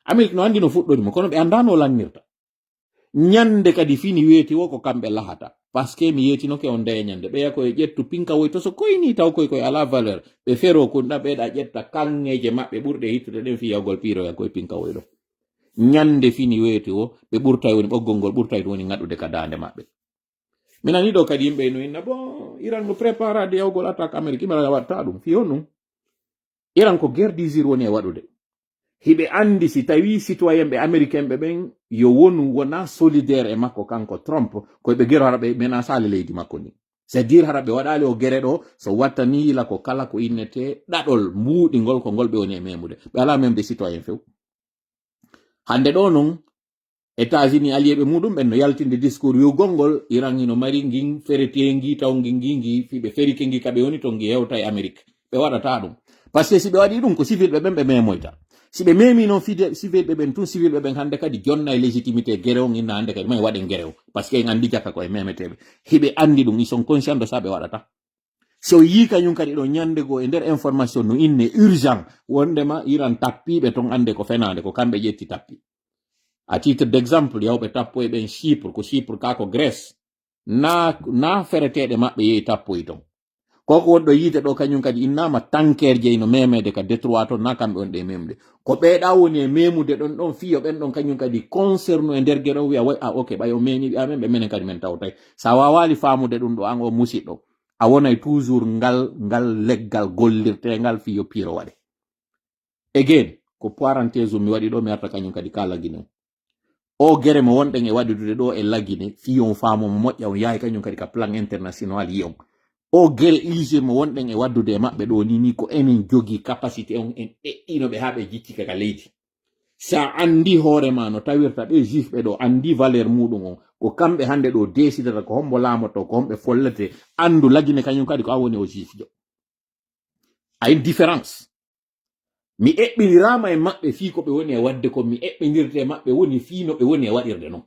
Amérique no andi no fuɗɗorimo kono ɓe andano lannirta ñande kadi fini weeti wo ko kamɓe lahata par ce que mi yeetinoke on ndeya ñande ɓeya koye ƴettu pinkawoy to so koyni taw koye ala valeur ɓe fero kunɗa ɓeeɗa ƴetta kanŋeje maɓɓe ɓurɗe hittude ɗen fiyawgol piiroya koye pinkawoy ɗo ñande fini weeti wo ɓe ɓurtay woni ɓoggol ngol ɓurtay woni ngaɗude ka dande maɓɓe mi nani ɗo kadi yimɓe no inna bon Iran no préparade yawgol attaque Amérique imara watta ɗum fiyo ɗum Iran ko guerre d'usure woni e waɗude hiɓe andi si tawi citoyen ɓe américain ɓe ɓen yo wona solidaire e makko kanko Trump koyeɓe gero hara ɓe menasali leydi makko ni c'est à dire hara ɓe waɗali o gere ɗo so wattani yila ko kala ko innete ɗaɗol mbuuɗigol ko ngol ɓe woni e memude ɓe ala memde citoyen few hande ɗo noon États-Unis alliéɓe muɗum ɓen no yaltinde discours yugol ngol Iran ino mari ngin feretengi taw ngi fiɓe ferike ngi kaɓe woni to ngi hewta e Amérique ɓe waɗata ɗum par ce que si ɓe waɗi ɗum ko civil ɓe ɓen ɓe memoyta si ɓe memi noon civil ɓe ɓen tun civil ɓe ɓen hande kadi jonna e légitimité guerre on inna hande kadi may waɗen guerre o par ce que en andi jakka koye memeteɓe hiɓe andi ɗum ils sont conscient de ça ɓe waɗata so yi kañum kadi ɗo ñande go e nder information no inne urgent wondema Iran tappiɓe ton ande ko fenade ko kamɓe ƴetti tappi à titre d'exemple yawɓe tappoye ɓen Chypre ko Chypre ka ko Grèce na fereteɗe maɓɓe yehi tappoye ton koko wonɗo yiite ɗo kañum kadi innama tanker jeyno memede ka détroit ton na kamɓe on ɗe memde ko ɓeeɗa woni e memude ɗon ɗon fiyo ɓen ɗon kañum kadi concerne e nder gueɗe o wiya way ok ɓay o memiɓe amen ɓe menen kadi men tawtay sa wawali famude ɗum ɗo an o musidɗo a wonay toujours ngal leggal gollirtegal fiyo piro waɗe again ko parenthèse mi waɗi ɗo mi arta kañum kadi kala guino o gere mo wonɗen e waɗude ɗo e laggine fi on faamo mo moƴƴa on yahay kañum kadi ka plan international yi on o gere IG mo wonɗen e waddude e maɓɓe ɗo ni ko enen jogi capacité on en ɗeɗɗinoɓe ha ɓe jiccike ka leydi sa andi hoorema no tawirta ɓe juif ɓe ɗo andi valeur muɗum on ko kamɓe hande ɗo décidata ko hombo laamoto ko homɓe follete andu laggine kañum kadi ko a woni o juif jo ay différence mi eɓɓinirama e maɓɓe fii ko ɓe woni e wadde ko mi eɓɓinirte e maɓɓe woni fii no ɓe woni e waɗirde noon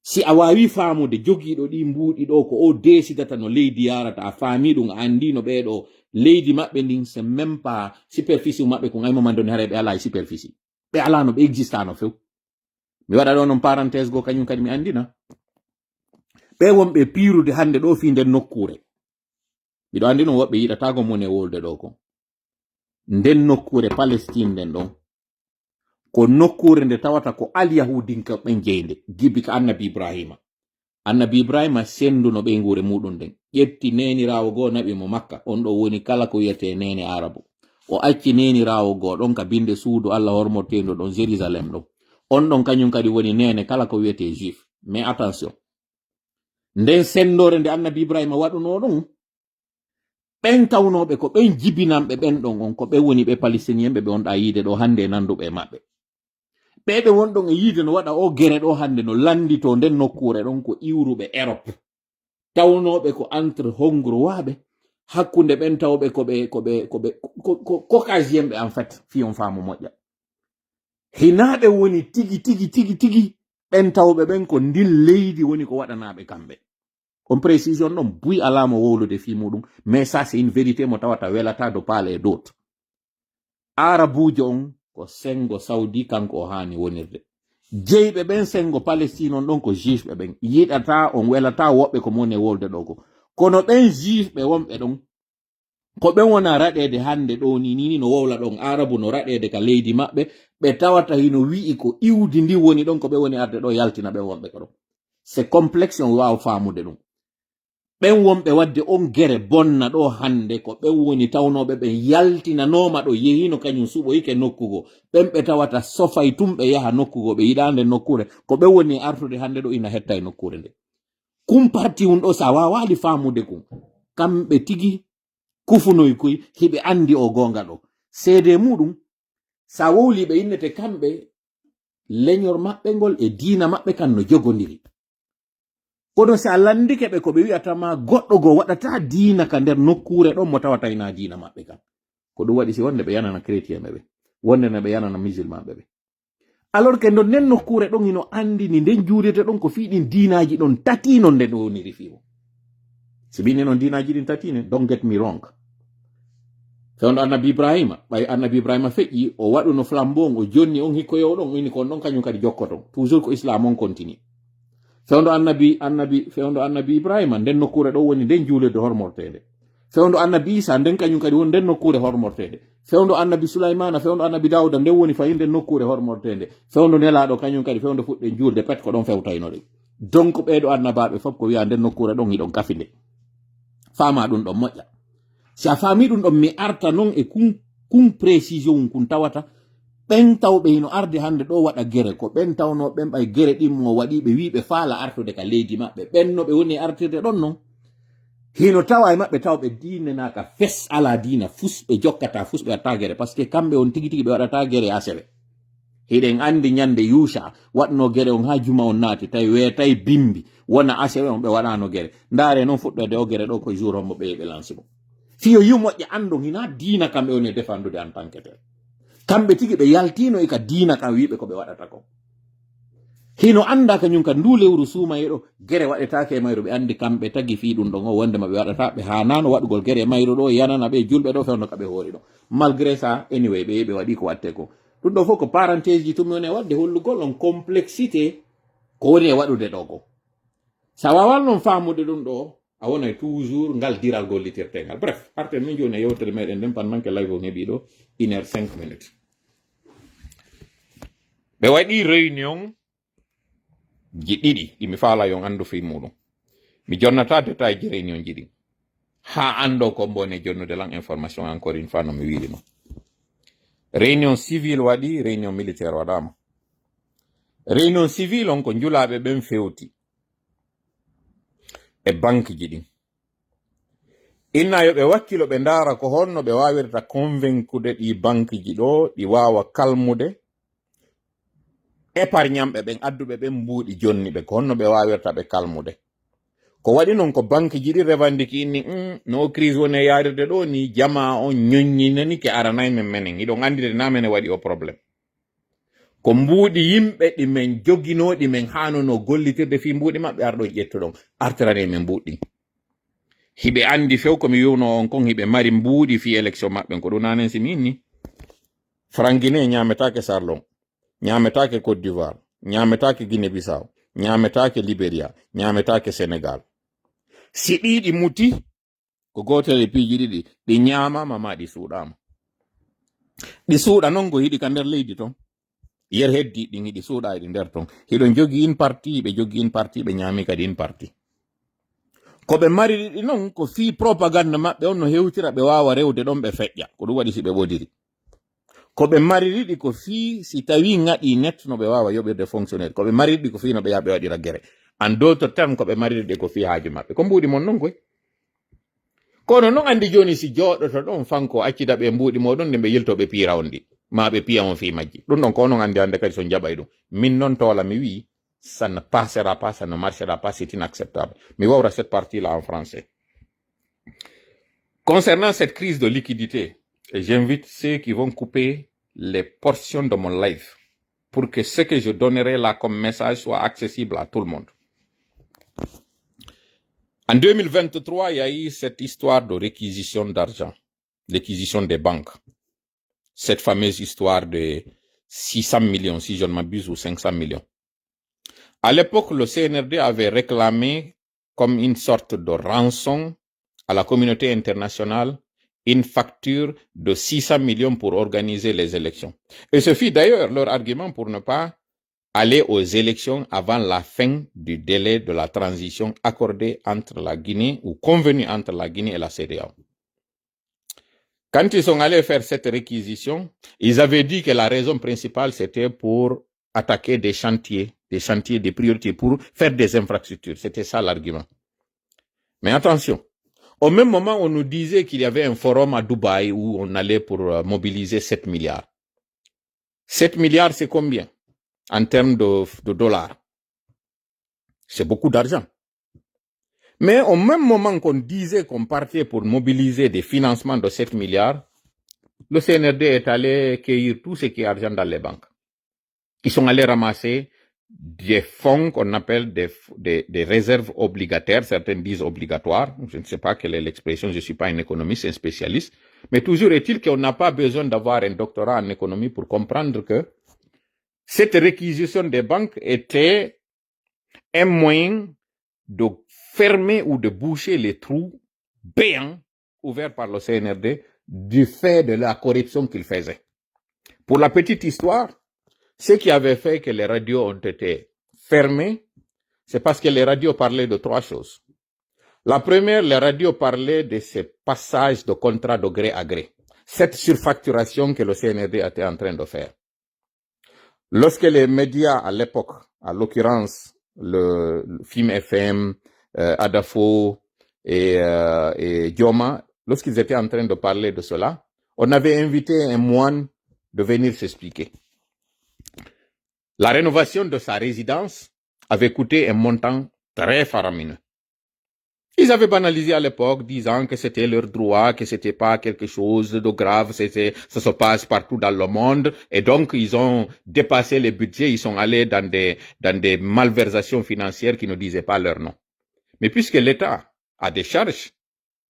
si a wawi faamude jogiiɗo ɗi mbuuɗi ɗo ko o décidata no leydi yarata a faami ɗum a andi no ɓeeɗo leydi maɓɓe ndin c'est même pas superficie maɓɓe ko ngaymomandoni hare ɓe ala e superficie ɓe ala no ɓe existano few mi waɗa ɗo noon parenthèse go kañum kadi mi andina ɓe wonɓe piirude hande ɗo fi nden nokkure miɗo andi no woɓɓe yiɗatago mon e wolde ɗo ko nden nokkure Palestine nden ɗon ko nokkure nde tawata ko alyahudinka ɓen jeyde gibi ka annabi ibrahima senduno ɓe ngure muɗum nden ƴetti nenirawo goo naɓi mo makka on ɗo woni kala ko wiyete nene arabu o acci nenirawo goo ɗon ka binde suudu allah hormortendo ɗon jérusalem ɗon on ɗon kañum kadi woni nene kala ko wiyete juif mais attention nden sendore nde annabi ibrahima waɗuno ɗum ɓen tawnoɓe ko ɓen jibinanɓe ɓen ɗon on ko ɓe woni ɓe palestinien ɓe wonɗa yiide ɗo hande nanduɓe maɓɓe ɓeɓe wonɗon e yiide no waɗa o gere ɗo hande no landito nden nokkure ɗon ko iwruɓe Europe tawnoɓe ko entre hongrowaɓe hakkunde ɓen tawɓe koɓe caucasien ɓe en fait fiyon faamu moƴƴa hinaɓe woni tigi ɓen tawɓe ɓen ko ndin leydi woni ko waɗanaɓe kamɓe on précision ɗon buy alamo wowlude fi muɗum mais ça c'est une vérité mo tawata welata do paale e d'autre arabujo on ko sengo saudi kanko o hani wonirde jeyɓe ɓen sengo palestine on ɗon ko juif ɓe ɓen yiɗata on welata woɓɓe ko moni e wolde ɗo ko kono ɓen juif ɓe wonɓe ɗon ko ɓen wona raɗede hande ɗo ni no wowla ɗon arabu no raɗede ka leydi maɓɓe ɓe tawata hino wi'i ko iwdi ndi woni ɗon ko ɓe woni arde ɗo yaltina ɓe wonɓe ko ɗon c'est complexe on wawa famude ɗum ɓen wonɓe wadde on gere bonna ɗo hande ko ɓen woni tawnoɓe ɓen yaltinanoma ɗo yehino kañum suɓoyike nokkugo ɓen ɓe tawata sofay tum ɓe yaha nokkugo ɓe yiɗande nokkure ko ɓe woni artude hande ɗo ina hetta e nokkure nde kum parti un ɗo sa wawali famude kum kamɓe tigi kufunoy koy hiɓe andi o gonga ɗo seede muɗum sa wowliɓe innete kamɓe leñol maɓɓe ngol e diina maɓɓe kan no jogodiri kono sa landike ɓe ko ɓe wi'atama goɗɗo go waɗata diina ka nder nokkure ɗon mo tawata ina diina maɓɓe kan ko ɗum waɗi si wonde ɓe yanana chrétien ɓe wonde ne ɓe yanana musulman ɓe alors que ndo nden nokkure ɗon ino andini nden juurete ɗon ko fiiɗin diinaji ɗon tatino nden woniri fiwo si ɓini noon diinaji ɗin tatine don't get me wrong fewndo annabi ibrahima ɓay annabi ibrahima feƴƴi o waɗuno flambeau o jonni on hikkoyow ɗon ini kon ɗon kañum kadi jokkoton toujours ko islam on continue fewndo annabi ibrahima nden nokkure ɗo woni nden juulede hormortede fewndo annabi isa nden kañum kadi woni nden nokkure hormortede fewndo annabi sulaymana fewndo annabi dawuda nden woni fayi nden nokkure hormortede fewndo nelaɗo kañum kadi fewndo fuɗɗe juulde pet ko ɗon fewtaynoɗe donc ɓeɗo annabaɓe fof ko wiya nden nokkure ɗon hiɗon kafinde fama ɗum ɗon moƴƴa si a faami ɗum ɗon mi arta noon e kum précision kun tawata ɓen tawɓe hino arde hande ɗo waɗa gere ko ɓen tawno ɓen ɓay gere ɗimmo waɗiɓe wiɓe faala artude ka leydi maɓɓe ɓen no ɓe woni artirde ɗon noon hino tawa e maɓɓe tawɓe dinenaka fes ala dina fus ɓe jokkata fus ɓe watta gere par ce que kamɓe on tigi ɓe waɗata gere aseɓe hiɗen andi ñande yusha waɗno gere on ha juma on naati tawi weetay bimbi wona aseɓe on ɓe waɗano gere ndaare noon fuɗɗode o gere ɗo ko jour hommo ɓe ɓe lanci mo fiyo yu moƴƴe andon hina dina kamɓe woni défendude en tant que tel kamɓe tigi ɓe yaltino e ka diina kam wiɓe ko ɓe waɗata ko hino anda kañum ka ndu lewru suumayeɗo gere waɗetake e mayro ɓe andi kamɓe tagi fi ɗum ɗon o wondema ɓe waɗata ɓe hanano waɗugol gere e mayro ɗo yanana ɓe julɓe ɗo fewno kaɓe hoori ɗo malgré ça anyway ɓe waɗi ko watte ko ɗum ɗo fof ko parenthèse ji tumi woni e wadde hollugol on complexité ko woni e waɗude ɗo ko sa wawal noon famude ɗum ɗo a wonay toujours ngal diral gollitirtengal bref arten min joni e yewtere meɗen nden pendant que live on heeɓi ɗo 1h05 minutes ɓe waɗi réunion ji ɗiɗi ɗi mi faala yon andu fi muɗum mi jonnata détail ji réunion ji ɗi ha ando ko mbone jonnude lan information encore une fois no mi wiɗino réunion civile waɗi réunion militaire waɗama réunion civile on ko njulaɓe ɓen fewti e banque ji ɗin inna yo ɓe wakkilo ɓe ndaara ko honno ɓe wawirta convaincude ɗi banque ji ɗo ɗi wawa kalmude épargnamɓe ɓen adduɓe ɓen mbuuɗi jonni ɓe ko honno ɓe wawirta ɓe kalmude ko waɗi noon ko banque ji ɗi revandiki inni no crise woni e yarirde ɗo ni jama on ñoññinani ke aranay men menen iɗon andide namene waɗi o probléme ko mbuuɗi yimɓe ɗi men joginoɗi men hanono gollitirde fi mbuuɗi maɓɓe arɗon ƴettuɗon artirane men mbuuɗi hiɓe andi few komi wiwno on kon hiɓe mari mbuuɗi fi élection maɓɓe ko ɗum nanen si min ni Franguiné ñametake Sarlon ñametake Côte d'Ivoire ñametake Guinée Bissau ñametake Libéria ñametake Sénégal si ɗiɗi muti ko gotel e piiji ɗiɗi ɗi ñamama ma ɗi suuɗama ɗi suuɗa noon go hiɗi ka nder leydi ton yer heddi ɗin hiɗi suuɗa eɗi nder ton hiɗon jogi in parti ɓe jogi in parti ɓe ñami kadi in parti ko ɓe mari ɗiɗi noon ko fi propagande maɓɓe on no hewtira ɓe wawa rewde ɗon ɓe feƴƴa ko ɗum waɗi si ɓe ɓodiri ko ɓe mari ɗiɗi ko fi si tawi ngaɗi net no ɓe wawa yoɓirde fonctionnaire ko ɓe mari ɗiɗi ko fi no ɓe yaha ɓe waɗira guere en d'autres termes ko ɓe mari ɗiɗi ko fi haaju maɓɓe ko mbuuɗi mon noon koy kono noon andi joni si jooɗoto ɗon fanko accida ɓe mbuuɗi moɗon nde ɓe yiltoɓe piira on ɗi ma ɓe piya on fi majji ɗum ɗon ko onon andi hande kadi so jaɓay ɗum min noon tola mi wi ça ne passera pas ça ne marchera pas c'est inacceptable mi wawra cette partie là en français concernant cette crise de liquidité j'invite ceux qui vont couper les portions de mon live pour que ce que je donnerai là comme message soit accessible à tout le monde. En 2023, il y a eu cette histoire de réquisition d'argent, réquisition des banques. Cette fameuse histoire de 600 millions, si je ne m'abuse, ou 500 millions. À l'époque, le CNRD avait réclamé comme une sorte de rançon à la communauté internationale une facture de 600 millions pour organiser les élections. Et ce fut d'ailleurs leur argument pour ne pas aller aux élections avant la fin du délai de la transition accordé entre la Guinée ou convenu entre la Guinée et la CEDEAO. Quand ils sont allés faire cette réquisition, ils avaient dit que la raison principale c'était pour attaquer des chantiers, des priorités, pour faire des infrastructures. C'était ça l'argument. Mais attention, au même moment, on nous disait qu'il y avait un forum à Dubaï où on allait pour mobiliser 7 milliards. 7 milliards, c'est combien en termes de dollars? C'est beaucoup d'argent. Mais au même moment qu'on disait qu'on partait pour mobiliser des financements de 7 milliards, le CNRD est allé cueillir tout ce qui est argent dans les banques. Ils sont allés ramasser des fonds qu'on appelle des réserves obligataires, certains disent obligatoires, je ne sais pas quelle est l'expression, je ne suis pas un économiste, un spécialiste, mais toujours est-il qu'on n'a pas besoin d'avoir un doctorat en économie pour comprendre que cette réquisition des banques était un moyen de fermer ou de boucher les trous béants ouverts par le CNRD du fait de la corruption qu'il faisait. Pour la petite histoire, ce qui avait fait que les radios ont été fermées, c'est parce que les radios parlaient de 3 choses. La première, les radios parlaient de ces passages de contrats de gré à gré, cette surfacturation que le CNRD était en train de faire. Lorsque les médias à l'époque, à l'occurrence le Film FM, Adafo et Dioma, lorsqu'ils étaient en train de parler de cela, on avait invité un moine de venir s'expliquer. La rénovation de sa résidence avait coûté un montant très faramineux. Ils avaient banalisé à l'époque, disant que c'était leur droit, que c'était pas quelque chose de grave, ça se passe partout dans le monde, et donc ils ont dépassé les budgets, ils sont allés dans des malversations financières qui ne disaient pas leur nom. Mais puisque l'État a des charges,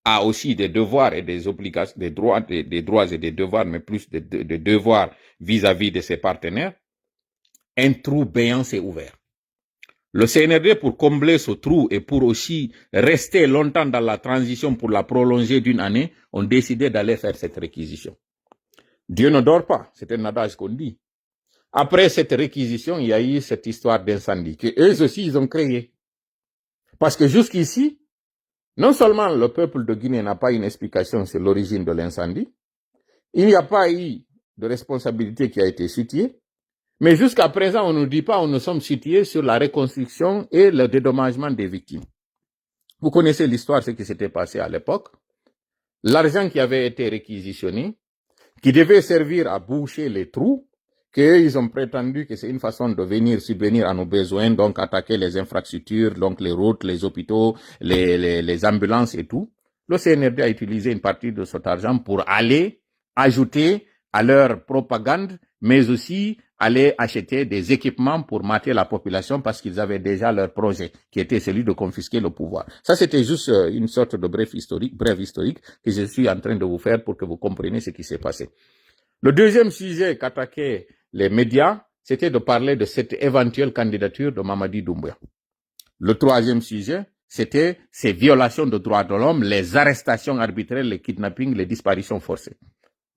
a aussi des devoirs et des obligations, des droits et des devoirs, mais plus des devoirs vis-à-vis de ses partenaires, un trou béant s'est ouvert. Le CNRD, pour combler ce trou et pour aussi rester longtemps dans la transition pour la prolonger d'une année, ont décidé d'aller faire cette réquisition. Dieu ne dort pas, c'est un adage qu'on dit. Après cette réquisition, il y a eu cette histoire d'incendie que eux aussi ils ont créé. Parce que jusqu'ici, non seulement le peuple de Guinée n'a pas une explication sur l'origine de l'incendie, il n'y a pas eu de responsabilité qui a été située, Mais jusqu'à présent, on ne nous dit pas où nous sommes situés sur la reconstruction et le dédommagement des victimes. Vous connaissez l'histoire, ce qui s'était passé à l'époque. L'argent qui avait été réquisitionné, qui devait servir à boucher les trous, qu'ils ont prétendu que c'est une façon de venir subvenir à nos besoins, donc attaquer les infrastructures, donc les routes, les hôpitaux, les ambulances et tout. Le CNRD a utilisé une partie de cet argent pour aller ajouter à leur propagande, mais aussi aller acheter des équipements pour mater la population parce qu'ils avaient déjà leur projet, qui était celui de confisquer le pouvoir. Ça, c'était juste une sorte de bref historique que je suis en train de vous faire pour que vous compreniez ce qui s'est passé. Le deuxième sujet qu'attaquaient les médias, c'était de parler de cette éventuelle candidature de Mamadi Doumbouya. Le troisième sujet, c'était ces violations de droits de l'homme, les arrestations arbitraires, les kidnappings, les disparitions forcées.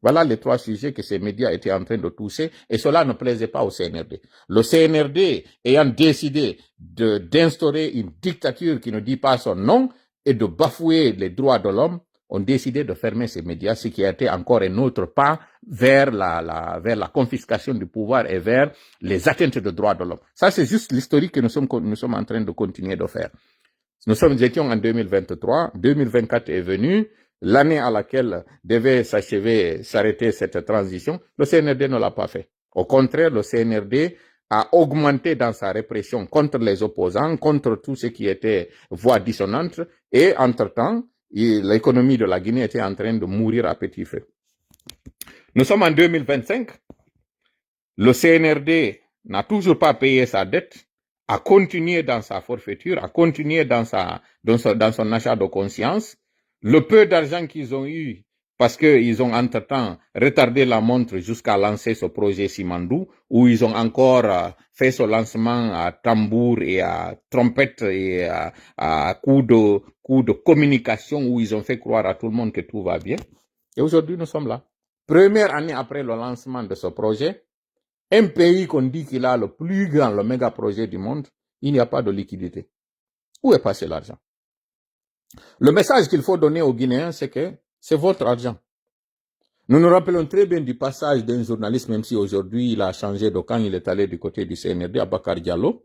Voilà les trois sujets que ces médias étaient en train de toucher et cela ne plaisait pas au CNRD. Le CNRD ayant décidé d'instaurer une dictature qui ne dit pas son nom et de bafouer les droits de l'homme, ont décidé de fermer ces médias, ce qui a été encore un autre pas vers la confiscation du pouvoir et vers les atteintes de droits de l'homme. Ça, c'est juste l'historique que nous sommes en train de continuer de faire. Nous étions en 2023, 2024 est venu, l'année à laquelle devait s'arrêter cette transition, le CNRD ne l'a pas fait. Au contraire, le CNRD a augmenté dans sa répression contre les opposants, contre tout ce qui était voix dissonante, et entre-temps, l'économie de la Guinée était en train de mourir à petit feu. Nous sommes en 2025. Le CNRD n'a toujours pas payé sa dette, a continué dans sa forfaiture, a continué dans son achat de conscience. Le peu d'argent qu'ils ont eu, parce qu'ils ont entre-temps retardé la montre jusqu'à lancer ce projet Simandou, où ils ont encore fait ce lancement à tambour et à trompette et à coup de communication, où ils ont fait croire à tout le monde que tout va bien. Et aujourd'hui, nous sommes là. Première année après le lancement de ce projet, un pays qu'on dit qu'il a le plus grand, le méga projet du monde, il n'y a pas de liquidité. Où est passé l'argent? Le message qu'il faut donner aux Guinéens, c'est que c'est votre argent. Nous nous rappelons très bien du passage d'un journaliste, même si aujourd'hui il a changé de camp, il est allé du côté du CNRD, Abakar Diallo,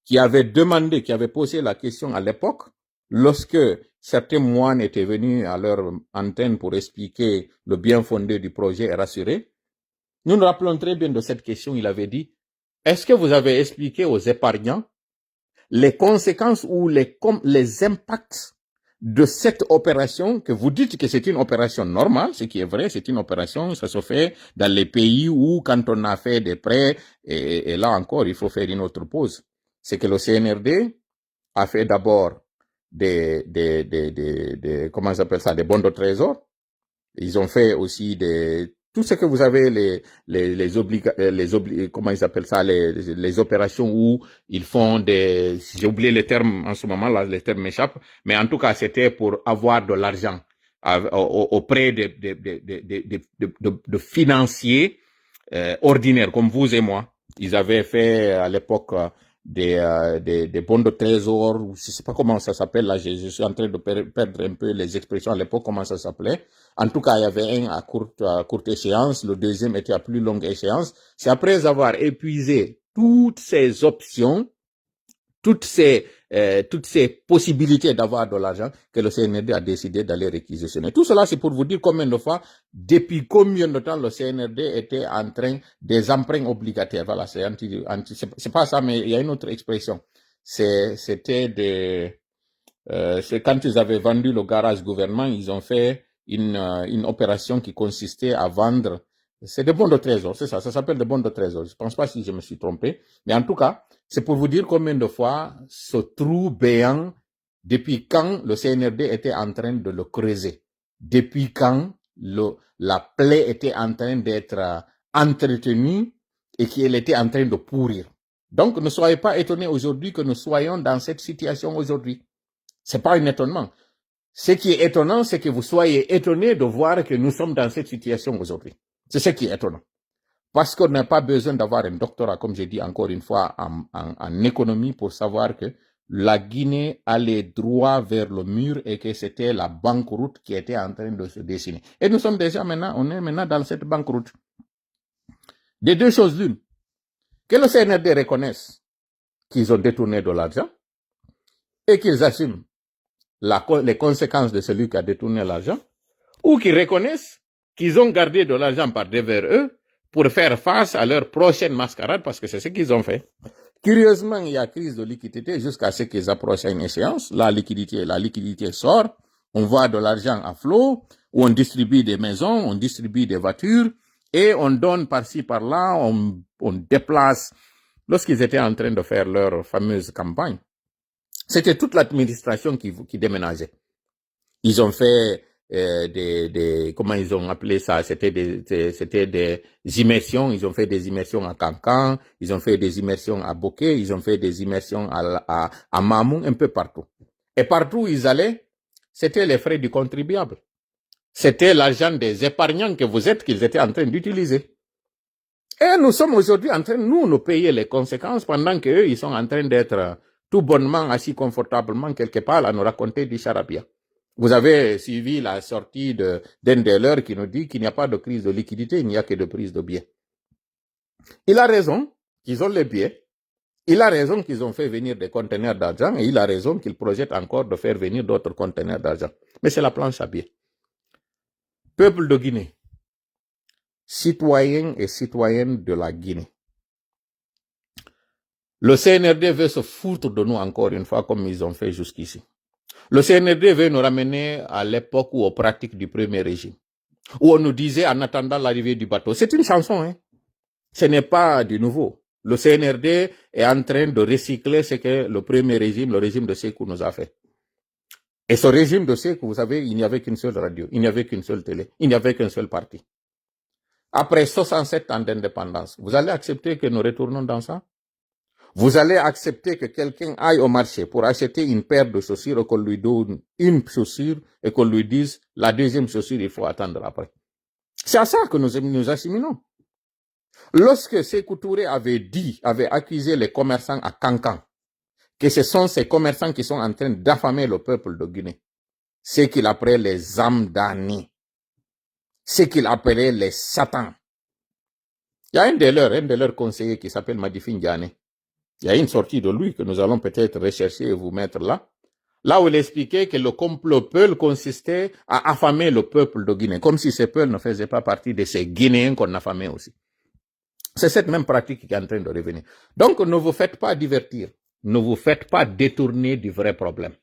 qui avait posé la question à l'époque, lorsque certains moines étaient venus à leur antenne pour expliquer le bien fondé du projet et rassurer. Nous nous rappelons très bien de cette question, il avait dit, est-ce que vous avez expliqué aux épargnants les conséquences ou les impacts de cette opération, que vous dites que c'est une opération normale, ce qui est vrai, c'est une opération, ça se fait dans les pays où, quand on a fait des prêts, et là encore, il faut faire une autre pause, c'est que le CNRD a fait d'abord comment ça s'appelle ça, des bons de trésor. Ils ont fait aussi tout ce que vous avez, comment ils appellent ça, les opérations où ils font j'ai oublié les termes en ce moment, là, les termes m'échappent, mais en tout cas, c'était pour avoir de l'argent auprès de financiers ordinaires, comme vous et moi. Ils avaient fait à l'époque des bons de trésor, je ne sais pas comment ça s'appelle, là, je suis en train de perdre un peu les expressions à l'époque, comment ça s'appelait. En tout cas, il y avait un à courte échéance, le deuxième était à plus longue échéance. C'est après avoir épuisé toutes ces options, toutes ces possibilités d'avoir de l'argent que le CNRD a décidé d'aller réquisitionner. Tout cela, c'est pour vous dire combien de fois, depuis combien de temps le CNRD était en train des emprunts obligataires. Voilà, c'est pas ça, mais il y a une autre expression. C'était c'est quand ils avaient vendu le garage gouvernement, ils ont fait une opération qui consistait à vendre, c'est des bons de trésor, c'est ça s'appelle des bons de trésor. Je pense pas si je me suis trompé, mais en tout cas, c'est pour vous dire combien de fois ce trou béant, depuis quand le CNRD était en train de le creuser, depuis quand la plaie était en train d'être entretenue et qu'elle était en train de pourrir. Donc, ne soyez pas étonnés aujourd'hui que nous soyons dans cette situation aujourd'hui. C'est pas un étonnement. Ce qui est étonnant, c'est que vous soyez étonnés de voir que nous sommes dans cette situation aujourd'hui. C'est ce qui est étonnant. Parce qu'on n'a pas besoin d'avoir un doctorat, comme j'ai dit encore une fois, en économie pour savoir que la Guinée allait droit vers le mur et que c'était la banqueroute qui était en train de se dessiner. Et nous sommes déjà on est maintenant dans cette banqueroute. Des deux choses l'une. Que le CNRD reconnaisse qu'ils ont détourné de l'argent et qu'ils assument les conséquences de celui qui a détourné l'argent, ou qu'ils reconnaissent qu'ils ont gardé de l'argent par devers eux pour faire face à leur prochaine mascarade, parce que c'est ce qu'ils ont fait. Curieusement, il y a crise de liquidité jusqu'à ce qu'ils approchent à une échéance. La liquidité sort, on voit de l'argent à flot, où on distribue des maisons, on distribue des voitures, et on donne par-ci, par-là, on déplace. Lorsqu'ils étaient en train de faire leur fameuse campagne, c'était toute l'administration qui déménageait. Ils ont fait comment ils ont appelé ça, c'était des immersions. Ils ont fait des immersions à Cancan, ils ont fait des immersions à Bokeh, ils ont fait des immersions à Mamou, un peu partout. Et partout où ils allaient, c'était les frais du contribuable. C'était l'argent des épargnants que vous êtes qu'ils étaient en train d'utiliser. Et nous sommes aujourd'hui en train, nous payer les conséquences pendant qu'eux, ils sont en train d'être tout bonnement assis confortablement quelque part à nous raconter du charabia. Vous avez suivi la sortie d'un des leurs qui nous dit qu'il n'y a pas de crise de liquidité, il n'y a que de prise de billets. Il a raison qu'ils ont les billets. Il a raison qu'ils ont fait venir des conteneurs d'argent et il a raison qu'ils projettent encore de faire venir d'autres conteneurs d'argent. Mais c'est la planche à billets. Peuple de Guinée, citoyens et citoyennes de la Guinée. Le CNRD veut se foutre de nous encore une fois comme ils ont fait jusqu'ici. Le CNRD veut nous ramener à l'époque ou aux pratiques du premier régime, où on nous disait en attendant l'arrivée du bateau. C'est une chanson, hein. Ce n'est pas du nouveau. Le CNRD est en train de recycler ce que le premier régime, le régime de Sékou nous a fait. Et ce régime de Sékou, vous savez, il n'y avait qu'une seule radio, il n'y avait qu'une seule télé, il n'y avait qu'un seul parti. Après 67 ans d'indépendance, vous allez accepter que nous retournons dans ça? Vous allez accepter que quelqu'un aille au marché pour acheter une paire de chaussures et qu'on lui donne une chaussure et qu'on lui dise la deuxième chaussure, il faut attendre après. C'est à ça que nous assimilons. Lorsque Sékou Touré avait accusé les commerçants à Cancan, que ce sont ces commerçants qui sont en train d'affamer le peuple de Guinée, ce qu'il appelait les Amdani, ce qu'il appelait les satans. Il y a un de leurs conseillers qui s'appelle Madifine Diané. Il y a une sortie de lui que nous allons peut-être rechercher et vous mettre là. Là où il expliquait que le complot Peul consistait à affamer le peuple de Guinée, comme si ces peuples ne faisaient pas partie de ces Guinéens qu'on affamait aussi. C'est cette même pratique qui est en train de revenir. Donc ne vous faites pas divertir, ne vous faites pas détourner du vrai problème.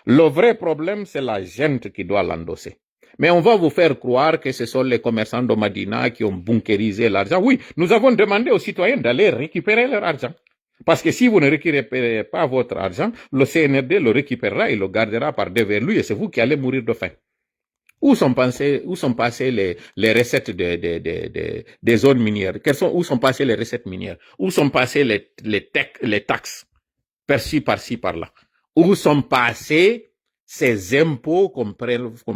Le vrai problème, c'est la gente qui doit l'endosser. Mais on va vous faire croire que ce sont les commerçants de Madina qui ont bunkérisé l'argent. Oui, nous avons demandé aux citoyens d'aller récupérer leur argent. Parce que si vous ne récupérez pas votre argent, le CNRD le récupérera et le gardera par devers lui et c'est vous qui allez mourir de faim. Où sont passées les recettes des zones minières? Où sont passées les recettes minières? Où sont passées les taxes? Par-ci, par-là. Où sont passés ces impôts qu'on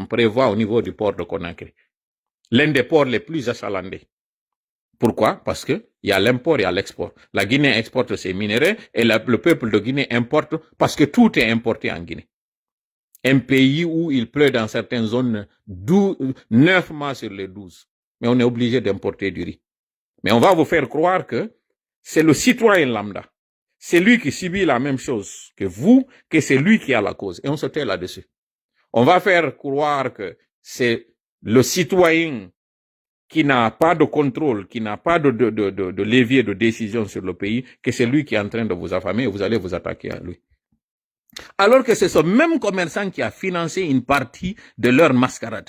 prévoit au niveau du port de Conakry? L'un des ports les plus achalandés. Pourquoi? Parce que il y a l'import et il y a l'export. La Guinée exporte ses minéraux et le peuple de Guinée importe parce que tout est importé en Guinée. Un pays où il pleut dans certaines zones 9 mois sur les 12. Mais on est obligé d'importer du riz. Mais on va vous faire croire que c'est le citoyen lambda. C'est lui qui subit la même chose que vous, que c'est lui qui a la cause. Et on se tait là-dessus. On va faire croire que c'est le citoyen qui n'a pas de contrôle, qui n'a pas de levier de décision sur le pays, que c'est lui qui est en train de vous affamer et vous allez vous attaquer à lui. Alors que c'est ce même commerçant qui a financé une partie de leur mascarade.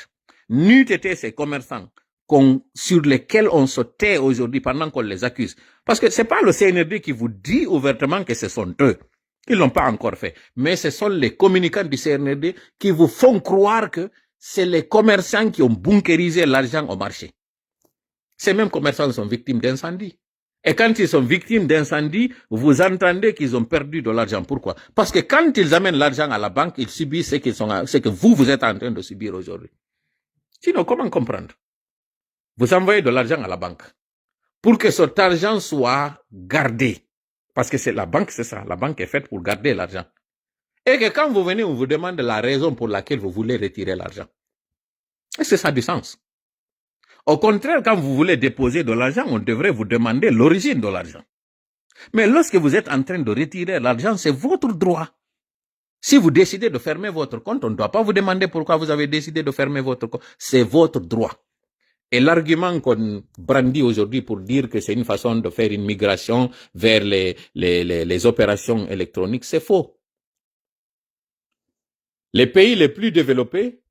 N'eût été ces commerçants sur lesquels on se tait aujourd'hui pendant qu'on les accuse. Parce que c'est pas le CNRD qui vous dit ouvertement que ce sont eux. Ils l'ont pas encore fait. Mais ce sont les communicants du CNRD qui vous font croire que c'est les commerçants qui ont bunkérisé l'argent au marché. Ces mêmes commerçants sont victimes d'incendie. Et quand ils sont victimes d'incendie, vous entendez qu'ils ont perdu de l'argent. Pourquoi? Parce que quand ils amènent l'argent à la banque, ils subissent ce que vous êtes en train de subir aujourd'hui. Sinon, comment comprendre? Vous envoyez de l'argent à la banque pour que cet argent soit gardé. Parce que c'est la banque, c'est ça. La banque est faite pour garder l'argent. Et que quand vous venez, on vous demande la raison pour laquelle vous voulez retirer l'argent. Est-ce que ça a du sens? Au contraire, quand vous voulez déposer de l'argent, on devrait vous demander l'origine de l'argent. Mais lorsque vous êtes en train de retirer l'argent, c'est votre droit. Si vous décidez de fermer votre compte, on ne doit pas vous demander pourquoi vous avez décidé de fermer votre compte. C'est votre droit. Et l'argument qu'on brandit aujourd'hui pour dire que c'est une façon de faire une migration vers les opérations électroniques, c'est faux. Les pays les plus développés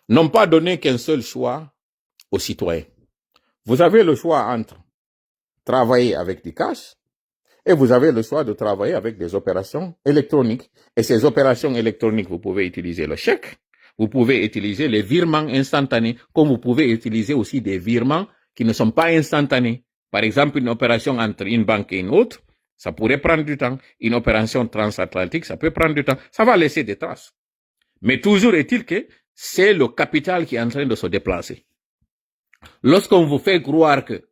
n'ont pas donné qu'un seul choix aux citoyens. Vous avez le choix entre travailler avec du cash et vous avez le choix de travailler avec des opérations électroniques. Et ces opérations électroniques, vous pouvez utiliser le chèque, vous pouvez utiliser les virements instantanés, comme vous pouvez utiliser aussi des virements qui ne sont pas instantanés. Par exemple, une opération entre une banque et une autre, ça pourrait prendre du temps. Une opération transatlantique, ça peut prendre du temps. Ça va laisser des traces. Mais toujours est-il que c'est le capital qui est en train de se déplacer. Lorsqu'on vous fait croire que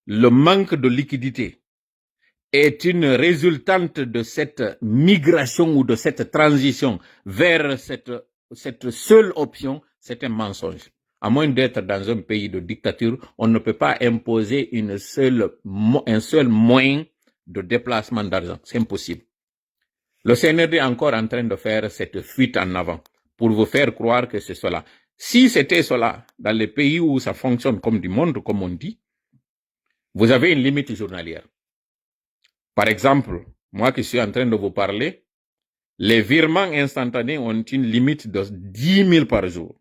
le manque de liquidité est une résultante de cette migration ou de cette transition vers cette seule option, c'est un mensonge. À moins d'être dans un pays de dictature, on ne peut pas imposer un seul moyen de déplacement d'argent. C'est impossible. Le CNRD est encore en train de faire cette fuite en avant pour vous faire croire que c'est cela. Si c'était cela, dans les pays où ça fonctionne comme du monde, comme on dit, vous avez une limite journalière. Par exemple, moi qui suis en train de vous parler, les virements instantanés ont une limite de 10 000 par jour.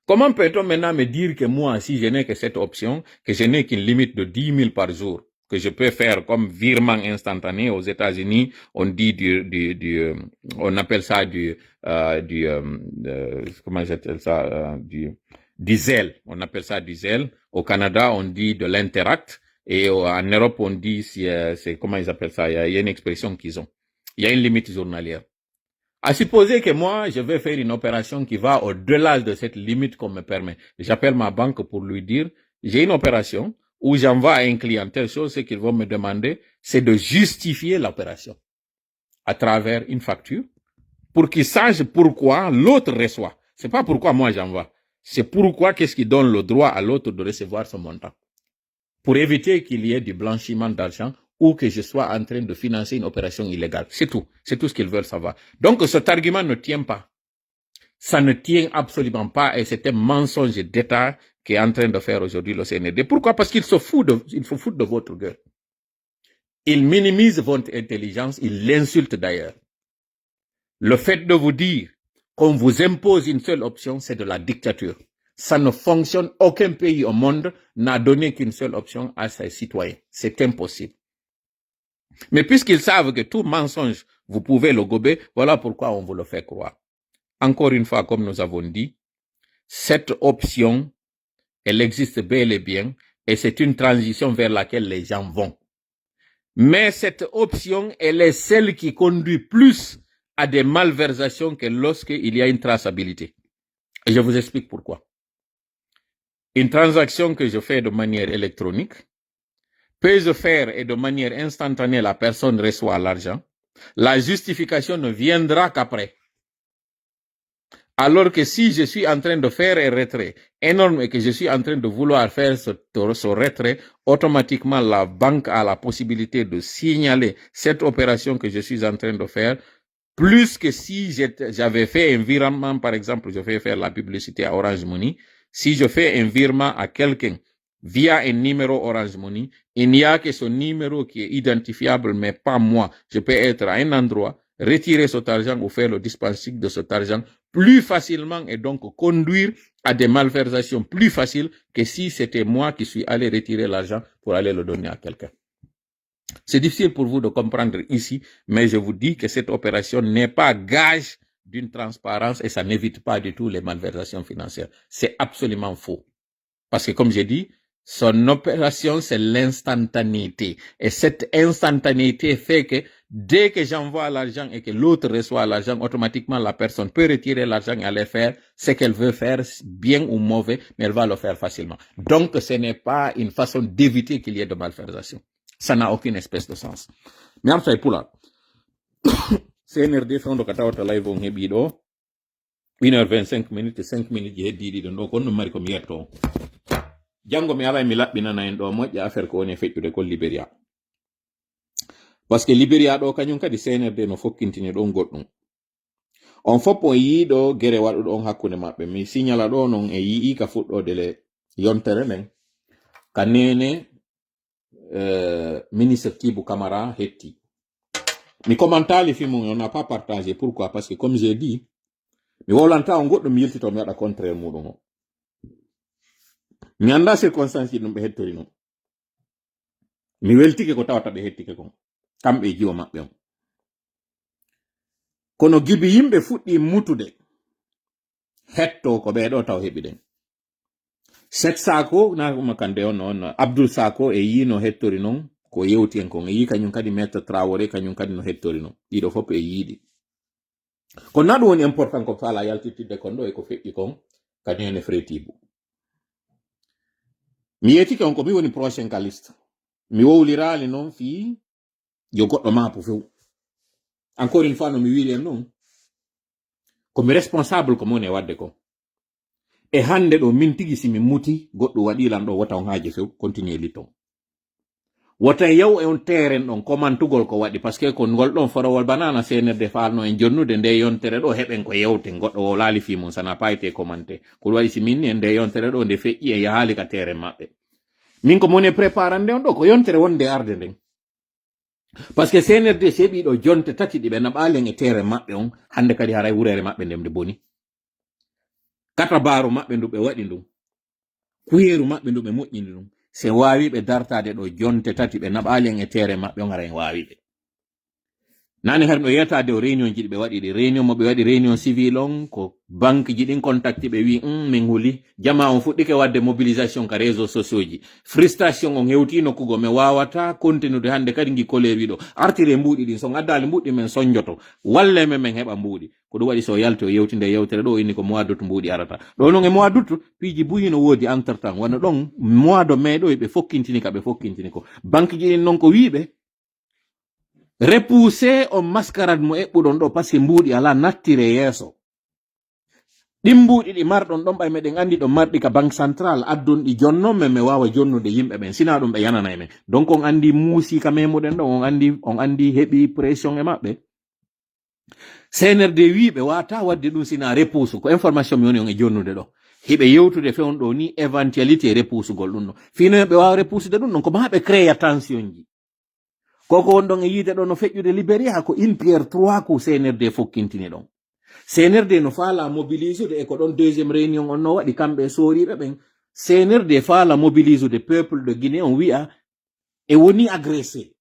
Comment peut-on maintenant me dire que moi, si je n'ai que cette option, que je n'ai qu'une limite de 10 000 par jour, que je peux faire comme virement instantané aux États-Unis, on dit on appelle ça comment j'appelle ça, du Zelle. On appelle ça du Zelle. Au Canada, on dit de l'Interact. Et en Europe, on dit, c'est comment ils appellent ça, il y a une expression qu'ils ont. Il y a une limite journalière. À supposer que moi, je vais faire une opération qui va au-delà de cette limite qu'on me permet. J'appelle ma banque pour lui dire, j'ai une opération où j'envoie à un client telle chose, ce qu'ils vont me demander, c'est de justifier l'opération à travers une facture pour qu'il sache pourquoi l'autre reçoit. C'est pas pourquoi moi j'envoie. C'est pourquoi qu'est-ce qui donne le droit à l'autre de recevoir ce montant. Pour éviter qu'il y ait du blanchiment d'argent ou que je sois en train de financer une opération illégale. C'est tout. C'est tout ce qu'ils veulent savoir. Donc, cet argument ne tient pas. Ça ne tient absolument pas et c'est un mensonge d'État qui est en train de faire aujourd'hui le CNRD. Pourquoi? Parce qu'il se fout de votre gueule. Il minimise votre intelligence, il l'insulte d'ailleurs. Le fait de vous dire qu'on vous impose une seule option, c'est de la dictature. Ça ne fonctionne. Aucun pays au monde n'a donné qu'une seule option à ses citoyens. C'est impossible. Mais puisqu'ils savent que tout mensonge, vous pouvez le gober, voilà pourquoi on vous le fait croire. Encore une fois, comme nous avons dit, cette option, elle existe bel et bien, et c'est une transition vers laquelle les gens vont. Mais cette option, elle est celle qui conduit plus à des malversations que lorsqu'il y a une traçabilité. Et je vous explique pourquoi. Une transaction que je fais de manière électronique peut se faire et de manière instantanée, la personne reçoit l'argent. La justification ne viendra qu'après. Alors que si je suis en train de faire un retrait énorme et que je suis en train de vouloir faire ce retrait, automatiquement la banque a la possibilité de signaler cette opération que je suis en train de faire, plus que si j'avais fait un virement, par exemple, je vais faire la publicité à Orange Money. Si je fais un virement à quelqu'un via un numéro Orange Money, il n'y a que ce numéro qui est identifiable, mais pas moi. Je peux être à un endroit, retirer cet argent ou faire le dispensing de cet argent plus facilement et donc conduire à des malversations plus faciles que si c'était moi qui suis allé retirer l'argent pour aller le donner à quelqu'un. C'est difficile pour vous de comprendre ici, mais je vous dis que cette opération n'est pas gage d'une transparence et ça n'évite pas du tout les malversations financières. C'est absolument faux. Parce que comme j'ai dit, son opération, c'est l'instantanéité. Et cette instantanéité fait que dès que j'envoie l'argent et que l'autre reçoit l'argent, automatiquement la personne peut retirer l'argent et aller faire ce qu'elle veut faire, bien ou mauvais, mais elle va le faire facilement. Donc, ce n'est pas une façon d'éviter qu'il y ait de malversation. Ça n'a aucune espèce de sens. Mais après, pour là, CNRD fait un katawata live on hebido 1h25 minutes, 5 minutes, j'ai dit, donc on ne marque comme hier. jango mi ara mi labbina en do moƴƴa affaire ko woni feƴƴude ko Liberia parce que Liberia do kanyum kadi CNRD no fokkintini don goddum on foppo yiido gere wadu don hakkunde mabbe mi signala do non e yii ka fuddode le yontere men kanene ministre Tibou Camara hetti mi commentali film on n'a pas partagé pourquoi parce que comme j'ai dit mi wolanta on goddo mi yiltito mi wada contraire mudum mi anda circonstance dum be hettori non mi weltike ko tawata be hettike kon kambe jiwo mabbe on kono gibi yimbe fuddi mutude hetto ko be do taw hebiden Sek Sako na makande on Abdul Sako e yino hettori non ko yewti en kon yi kanyum kadi Maître Traoré kanyum kadi no hettori non dido fop e yidi ko nadu woni important ko fala yaltitide kon do e ko fetti kon kadi ene Tibou mi yeti kon ko mi woni prochain ka liste mi wowlirali non fi yo goddo mapo few encore une fois no mi wiri en non ko mi responsable ko mone wadde ko e hande do min tigi simi muti goddo wadi lan do wata on haaje few continue liton wata yaw e on teren don komantugol ko wadi parce que ko ngol don forowol banana CNRD falno en jonnude nde yontere do heben ko yewte goddo o laali fi mon sana paite commenter ko wadi simin en nde yontere do nde feƴƴi e yaali ka tere mabbe min ko mone préparande on do ko yontere wonde arde den parce que CNRD sebi do jonte tati dibe na balen e tere mabbe on hande kadi haray wurere mabbe ndemde boni kata baro mabbe ndube wadi ndum kuyeru mabbe ndube moƴƴini dum se wawi be dartade do jonte tati be nabalen e tere mabbe ngara en wawi be nani har no yeta de réunion ji be wadi de réunion mo be wadi réunion civil on ko banque ji din contact be wi min huli jama on fuddike wadde mobilisation ka réseaux sociaux ji frustration on hewtino kugo me wawata continuer hande kadi ngi koleri do artire mbudi din so ngaddali mbudi men sonjoto walle men heba mbudi ko do wadi so yalto yewtinde yewtere do inni ko mois d'août mbudi arata do non e mois d'août piji buyino wodi entre temps wana don mois de mai do be fokkintini ka be fokkintini ko banque ji non ko wiibe repousser on mascarade mo ebbudon do parce que mbudi ala nattire yeso dimbudi di mardon don bay meden andi do mardi ka banque centrale addon di jonno me wawa jonnude yimbe ben sina dum be yanana men donc on andi musi ka memuden do on andi hebi pression e mabbe CNRD wiibe wata wadde dum sina repousse ko information mi woni on e jonnude do hibe yewtude fewn do ni éventualité repousse gol dum no fino be wawa repousse de dum non ko maabe créer tension ji koko on don e yide do no feƴƴude Liberia ko une pierre trois ko CNRD fokkintini don CNRD no fala mobiliser de ko don deuxième réunion on no wadi kambe soribe ben CNRD fala mobiliser de peuple de Guinée on wi'a e woni agressé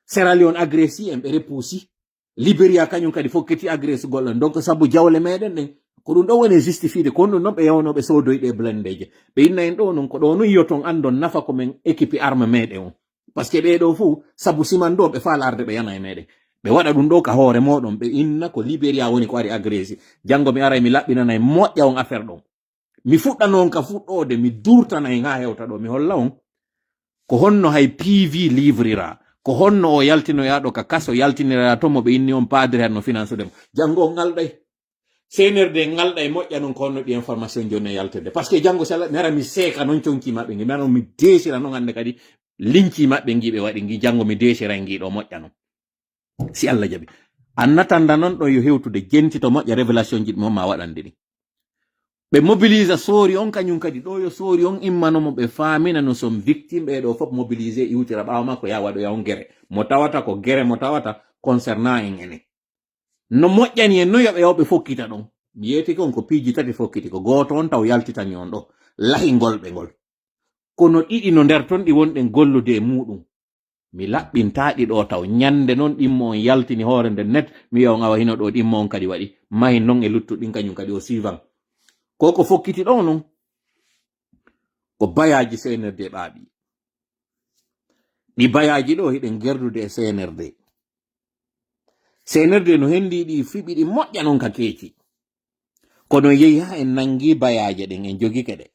Sierra Leone agressé en be repoussi Liberia kanyum kadi fokkiti agressé gollon donc sabu jawle meden den ko dum do woni justifié ko non be yawno be sodoyde blendeje be inna en do non ko do no yoton andon nafa ko men équipe arme meden on parce que be do fu sabu simando be faalarde be yana e meden be wada dum do ka hoore modon be inna ko Liberia woni ko ari agressé jango mi ara mi labbina e moƴƴa on affaire don mi fudda non ka fuddode mi durtana e nga hewta do mi holla on ko honno hay PV livrira ko honno o yaltino yaado ka kaso yaltinira to mo be inni on padre no finance dem jango ngalday CNRD ngalday moƴƴa non ko honno di information jonne yaltede parce que jango sala mi ara mi seka non chonki mabbe ngi non mi desira non hande kadi linki mabbe ngi be wadi ngi jango mi desira ngi do moƴƴa non si Allah jabi annatanda non do yo hewtude jenti to moƴƴa révélation ji mo ma wadande ni be mobilise sori on kanyum kadi do yo sori on immano mo be famina no som victime be do fop mobiliser iwtira baaw makko ya wado ya on gere mo tawata ko gere mo tawata concernant en ene no moƴƴani en no yobe fokkita don yeti kon ko piji tati fokkiti ko goto on taw yaltitani on do lahi golbe gol kono didi no der ton di wonde gollude e mudum mi labbintaadi do taw nyande non dimmo on yaltini hoore de net mi yo ngawa hino do dimmo on kadi wadi may non e luttudin kanyum kadi o suivant koko fokkiti do non ko bayaji CNRD baabi di bayaji do hiden gerdude CNRD no hendi di fibi di moƴƴa non ka keeci kono yeyi ha en nangi bayaje den en jogi kede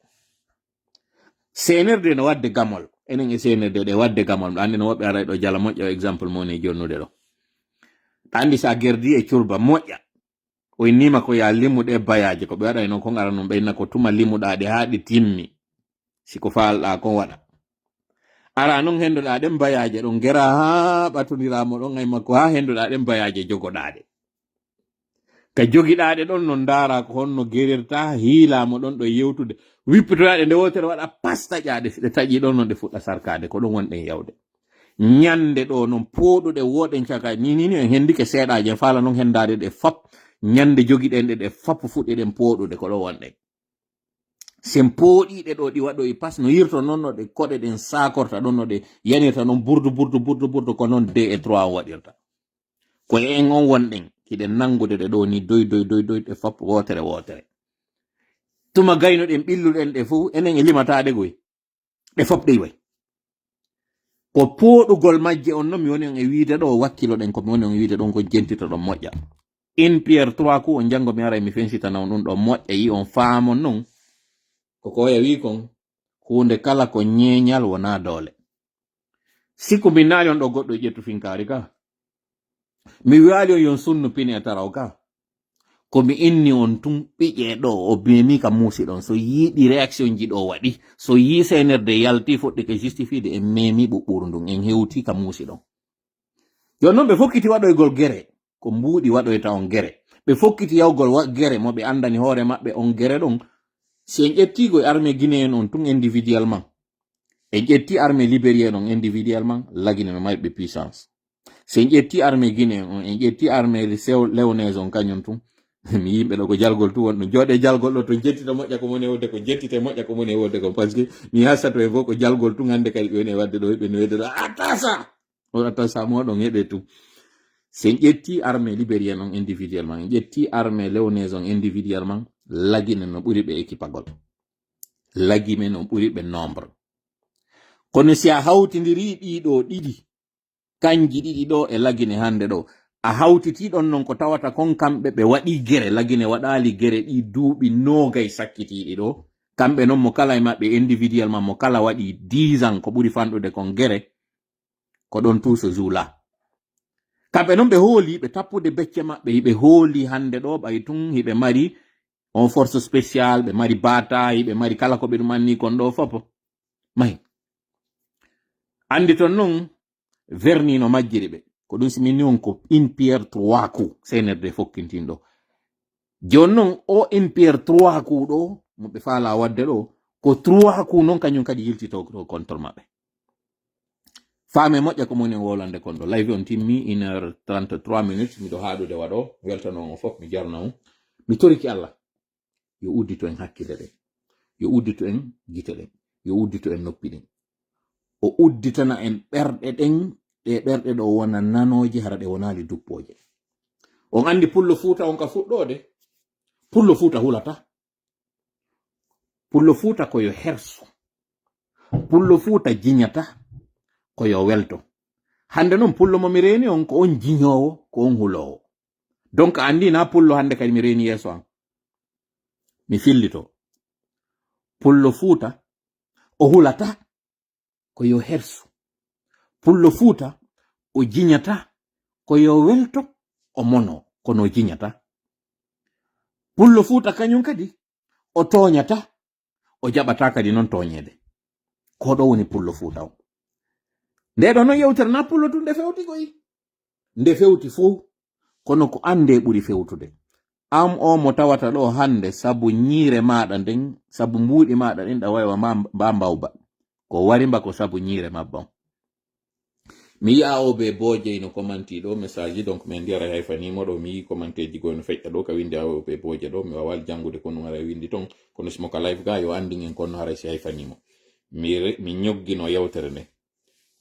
CNRD no wadde gamol enen e CNRD de wadde gamol andi no wobbe ara do jala moƴƴa exemple mo ne jonnude do andi sa gerdi e curba moƴƴa o nima ko ya limude bayaje ko be wada non ko ngara non be ko tuma limudaade haadi timmi siko falɗa kon waɗa ara non hendoɗa ɗen bayaje ɗon gera ha ɓatodiramo ɗon ay makko ha hendoɗa ɗen bayaje jogoɗaɗe ka jogiɗaɗe ɗon no ndara ko honno gerirta hiilamo ɗon ɗo yewtude wippitoɗaɗe nde wotere waɗa pasta ƴaɗe ɗe taƴi ɗon no ɗe fuɗɗa sarkade ko ɗon wonɗen yawde nyande ɗo non poɗuɗe woɗen caka ni en hendike seeɗaje fala non hendade ɗe fap nyande jogiɗen ɗe fap fuɗɗiɗen poɗude ko ɗo wonɗen sen pooɗiɗe ɗo ɗi waɗo e pas no yirto noon no ɗe koɗe ɗen sakorta ɗon no ɗe yanirta noon burdu ko noon 2 et 3 waɗirta ko en on wonɗen hiɗen nangude ɗe ɗo ni doy ɗe fap wotere tuma gaynoɗen ɓilluɗen ɗe fuu enen e limataɗe goy ɗe fop ɗe way ko poɗugol majje on noon mi woni on e wiide ɗo wakkiloɗen ko mi woni on e wiide ɗon ko jentita ɗon moƴƴa in Pierre 3 ku on jango mi ara mi fensitana on ɗum ɗo moƴƴa yi on faamon non ko waya wi kon hunde kala ko ñeñal wona doole sikku min naali on ɗo goɗɗo ƴettu finkari ka mi wiali on yon sunnu pini e taraw ka komi inni on tum ɓiƴe ɗo o bemi ka muusi ɗon so yiɗi réaction ji ɗo waɗi so yi senerde yalti fuɗɗi ke justifiede en memi ɓuɓɓuru ndun en hewti ka muusi ɗon jon noon ɓe fokkiti waɗoygol gere ko mbuuɗi waɗoyta on gere ɓe fokkiti yawgol gere mo ɓe andani hoore maɓɓe on gere ɗon si en ƴettigo e armée guinéen on tun individuellement en ƴetti armée libérien on individuellement lagine no mayɓe puissance si en ƴetti armée guinéen on en ƴetti armée léonaise on kañum tun mi yimɓe ɗo ko jalgol tu wonɗo jooɗe jalgol ɗo to jettita moƴƴa ko moni wodde ko jettite moƴƴa ko moni wodde ko par ce que mi hasato e fof ko jalgol tu hande kadi ɓe woni e wadde ɗo ɓe no wedde ɗo atasa moɗon heɓe tu si en ƴetti armée libérien on individuellement en ƴetti armée léonaise on individuellement lagine no ɓuri ɓe équipagol lagime no ɓuri ɓe nombre kono si a hawtidiri ɗiɗo ɗiɗi kanji ɗiɗi ɗo e lagine hande ɗo a hawtitiɗon non ko tawata kon kamɓe ɓe waɗi gere lagine waɗali gere ɗi duuɓi nogay sakkitiɗi ɗo kamɓe noon mo kala e maɓɓe individuellement mo kala waɗi 10 ans ko ɓuri fanɗude kon gere ko ɗon tout se joue là kamɓe noon ɓe hooli ɓe tappude becce maɓɓe hiɓe hooli hande ɗo ɓay tun hiɓe mari on force spéciale ɓe mari bataille ɓe mari kala ko ɓe ɗum anni kon ɗo fop mahi andi ton noon verni no majjiri ɓe ko ɗum simini on ko in Pierre 3 ku senerde fokkintinɗo jon noon o in Pierre 3 ku ɗo mo ɓe faala wadde ɗo ko 3 ku noon kañum kadi yiltito contre maɓɓe faame moƴƴa ko moni on wolande kon ɗo live on timmi 1h33 minutes miɗo haɗude waɗo weltano on fof mi jarna on mi toriki Allah yo uddito en hakkille ɗen yo uddito en gite ɗen yo uddito en noppi ɗen o udditana en ɓerɗe ɗen ɗe ɓerɗe ɗo wona nanoje hara ɗe wonali duppoje on andi pullo fuuta on ka fuɗɗode pullo fuuta hulata pullo fuuta koyo herso pullo fuuta jiñata koyo welto hande noon pullo mo mi reni on ko on jiñowo ko on hulowo donc andi na pullo hande kadi mi reni yeso an mi fillito pullo fuuta o hulata koyo herso pullo fuuta o jiñata koyo welto o mono kono jiñata pullo fuuta kañum kadi o toñata o jaɓata kadi noon toñede ko ɗo woni pullo fuuta o nde ɗo noon yewtere na pullo tun nde fewti koy nde fewti fuu kono ko ande ɓuri fewtude am o mo tawata ɗo hande sabu ñiire maɗa nden sabu mbuuɗi maɗa ɗin ɗa waywa mba mbawba ko wari mba ko sabu ñiire mabba mi yi'a o be boje no commenti ɗo message donc min ndiyara hayfanimo ɗo mi yi commenté ji gono feƴƴa ɗo ka windi awo be boje ɗo mi wawali jangude kono hara windi ton kono simo ka live ga yo andi en kono hara si hayfanimo mi ñoggino yewtere nde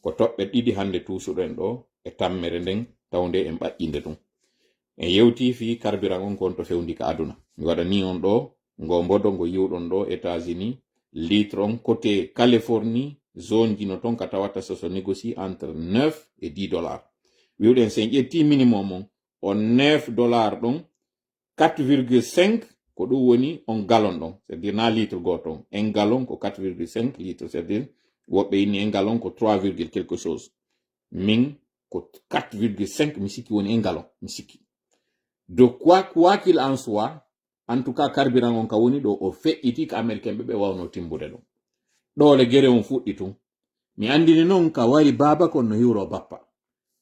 ko toɓɓe ɗiɗi hande tusuɗen ɗo e tammere nden tawde en ɓaƴƴinde ɗum en yewti fi carburant on kon to fewndi ka aduna mi waɗa ni on ɗo ngo mbodo ngo yiwɗon ɗo États-Unis litre on côté Californie zone ji no ton ka tawata so négocie entre 9 et 10 dollars wiwɗen sen ƴetti minimum on on 9 dollars ɗon 4,5 ko ɗum woni on gallon ɗon c'est à dire na litre goto on un gallon ko 4,5 litre c'est à dire woɓɓe inni un gallon ko 3, quelque chose min ko 4,5 mi sikki woni un gallon mi sikki de quoi qu'il en soit en tout cas carburant on ka woni ɗo o feƴƴiti ko américain ɓe wawno timbude ɗum ɗole gere on fuɗɗi tun mi andini non ka wari baba kon no hiwro bappa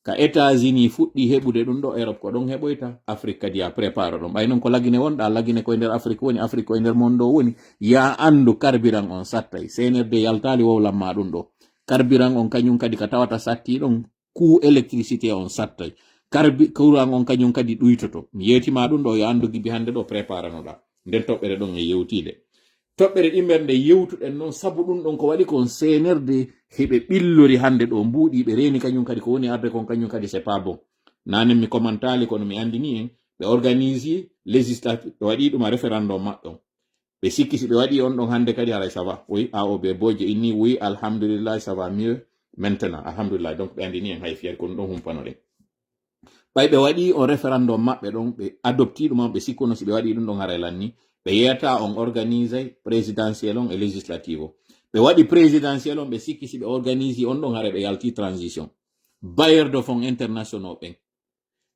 ka États-Unis fuɗɗi heɓude ɗum ɗo Europe ko ɗon heɓoyta Afrique kadi ya prépare ɗon ɓay non ko lagine wonɗa lagine koye nder Afrique woni Afrique koye nder monde o woni ya andu carburant on sattay CNRD yaltali wowlamma ɗum ɗo carburant on kañum kadi ka tawata satti ɗon coût électricité on sattay courant on kañum kadi ɗuytoto mi yetima ɗum ɗo yo andu gibi hande ɗo préparanoɗa nden toɓɓere ɗon e yewtide toɓɓere ɗimmerde yewtuɗen noon sabu ɗum ɗon ko waɗi kon CNRD heɓe ɓillori hande ɗo mbuuɗi ɓe reni kañum kadi ko woni arde kon kañum kadi c'est pas bon nanen mi commentali kono mi andini en ɓe organise législative ɓe waɗi ɗum a référendum maɓɓe on ɓe sikki si ɓe waɗi on ɗon hande kadi haray ça va oui AOB boje inni oui alhamdulillah ça va mieux maintenant alhamdulillah donc ɓe andini en hay fiyat kono ɗon humpanoɗen ɓay ɓe waɗi on référendum maɓɓe ɗon ɓe adopti ɗum on ɓe sikkuno si ɓe waɗi ɗum ɗon haray lanni ɓe yeyata on organise présidentiel on e législative o ɓe waɗi présidentiel on ɓe sikki si ɓe organise on ɗon haray ɓe yalti transition bailleur de fonds internationaux ɓen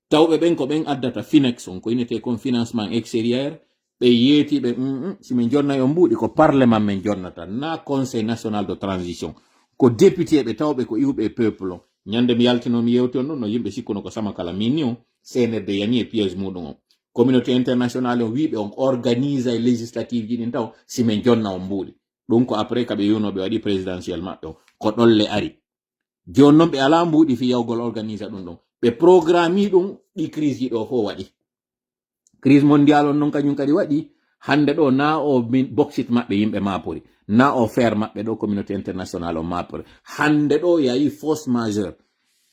tawɓe ɓen ko ɓen addata finex on ko inete kon financement extérieur ɓe yeetiɓe si min jonnayi on mbuuɗi ko parlement men jonnata na conseil national de transition ko député ɓe tawɓe ko iwɓe peuple on ñande mi yaltinomi yewti on ɗon no yimɓe sikkuno ko sama kala min ni on CNRD yani e piège muɗum on communauté internationale on wiɓe on organise e législative ji ɗin taw si min jonna on mbuuɗi ɗum ko après kaɓe yunoɓe waɗi présidentiel maɓɓe on ko ɗolle ari joni noon ɓe ala mbuuɗi fi yawgol organise ɗum ɗon ɓe programme ɗum ɗi crise ji ɗo fo waɗi crise mondial on noon kañum kadi waɗi hande ɗo na o boxit maɓɓe yimɓe mapori na o faire maɓɓe ɗo communauté internationale o mapori hande ɗo yayi force majeure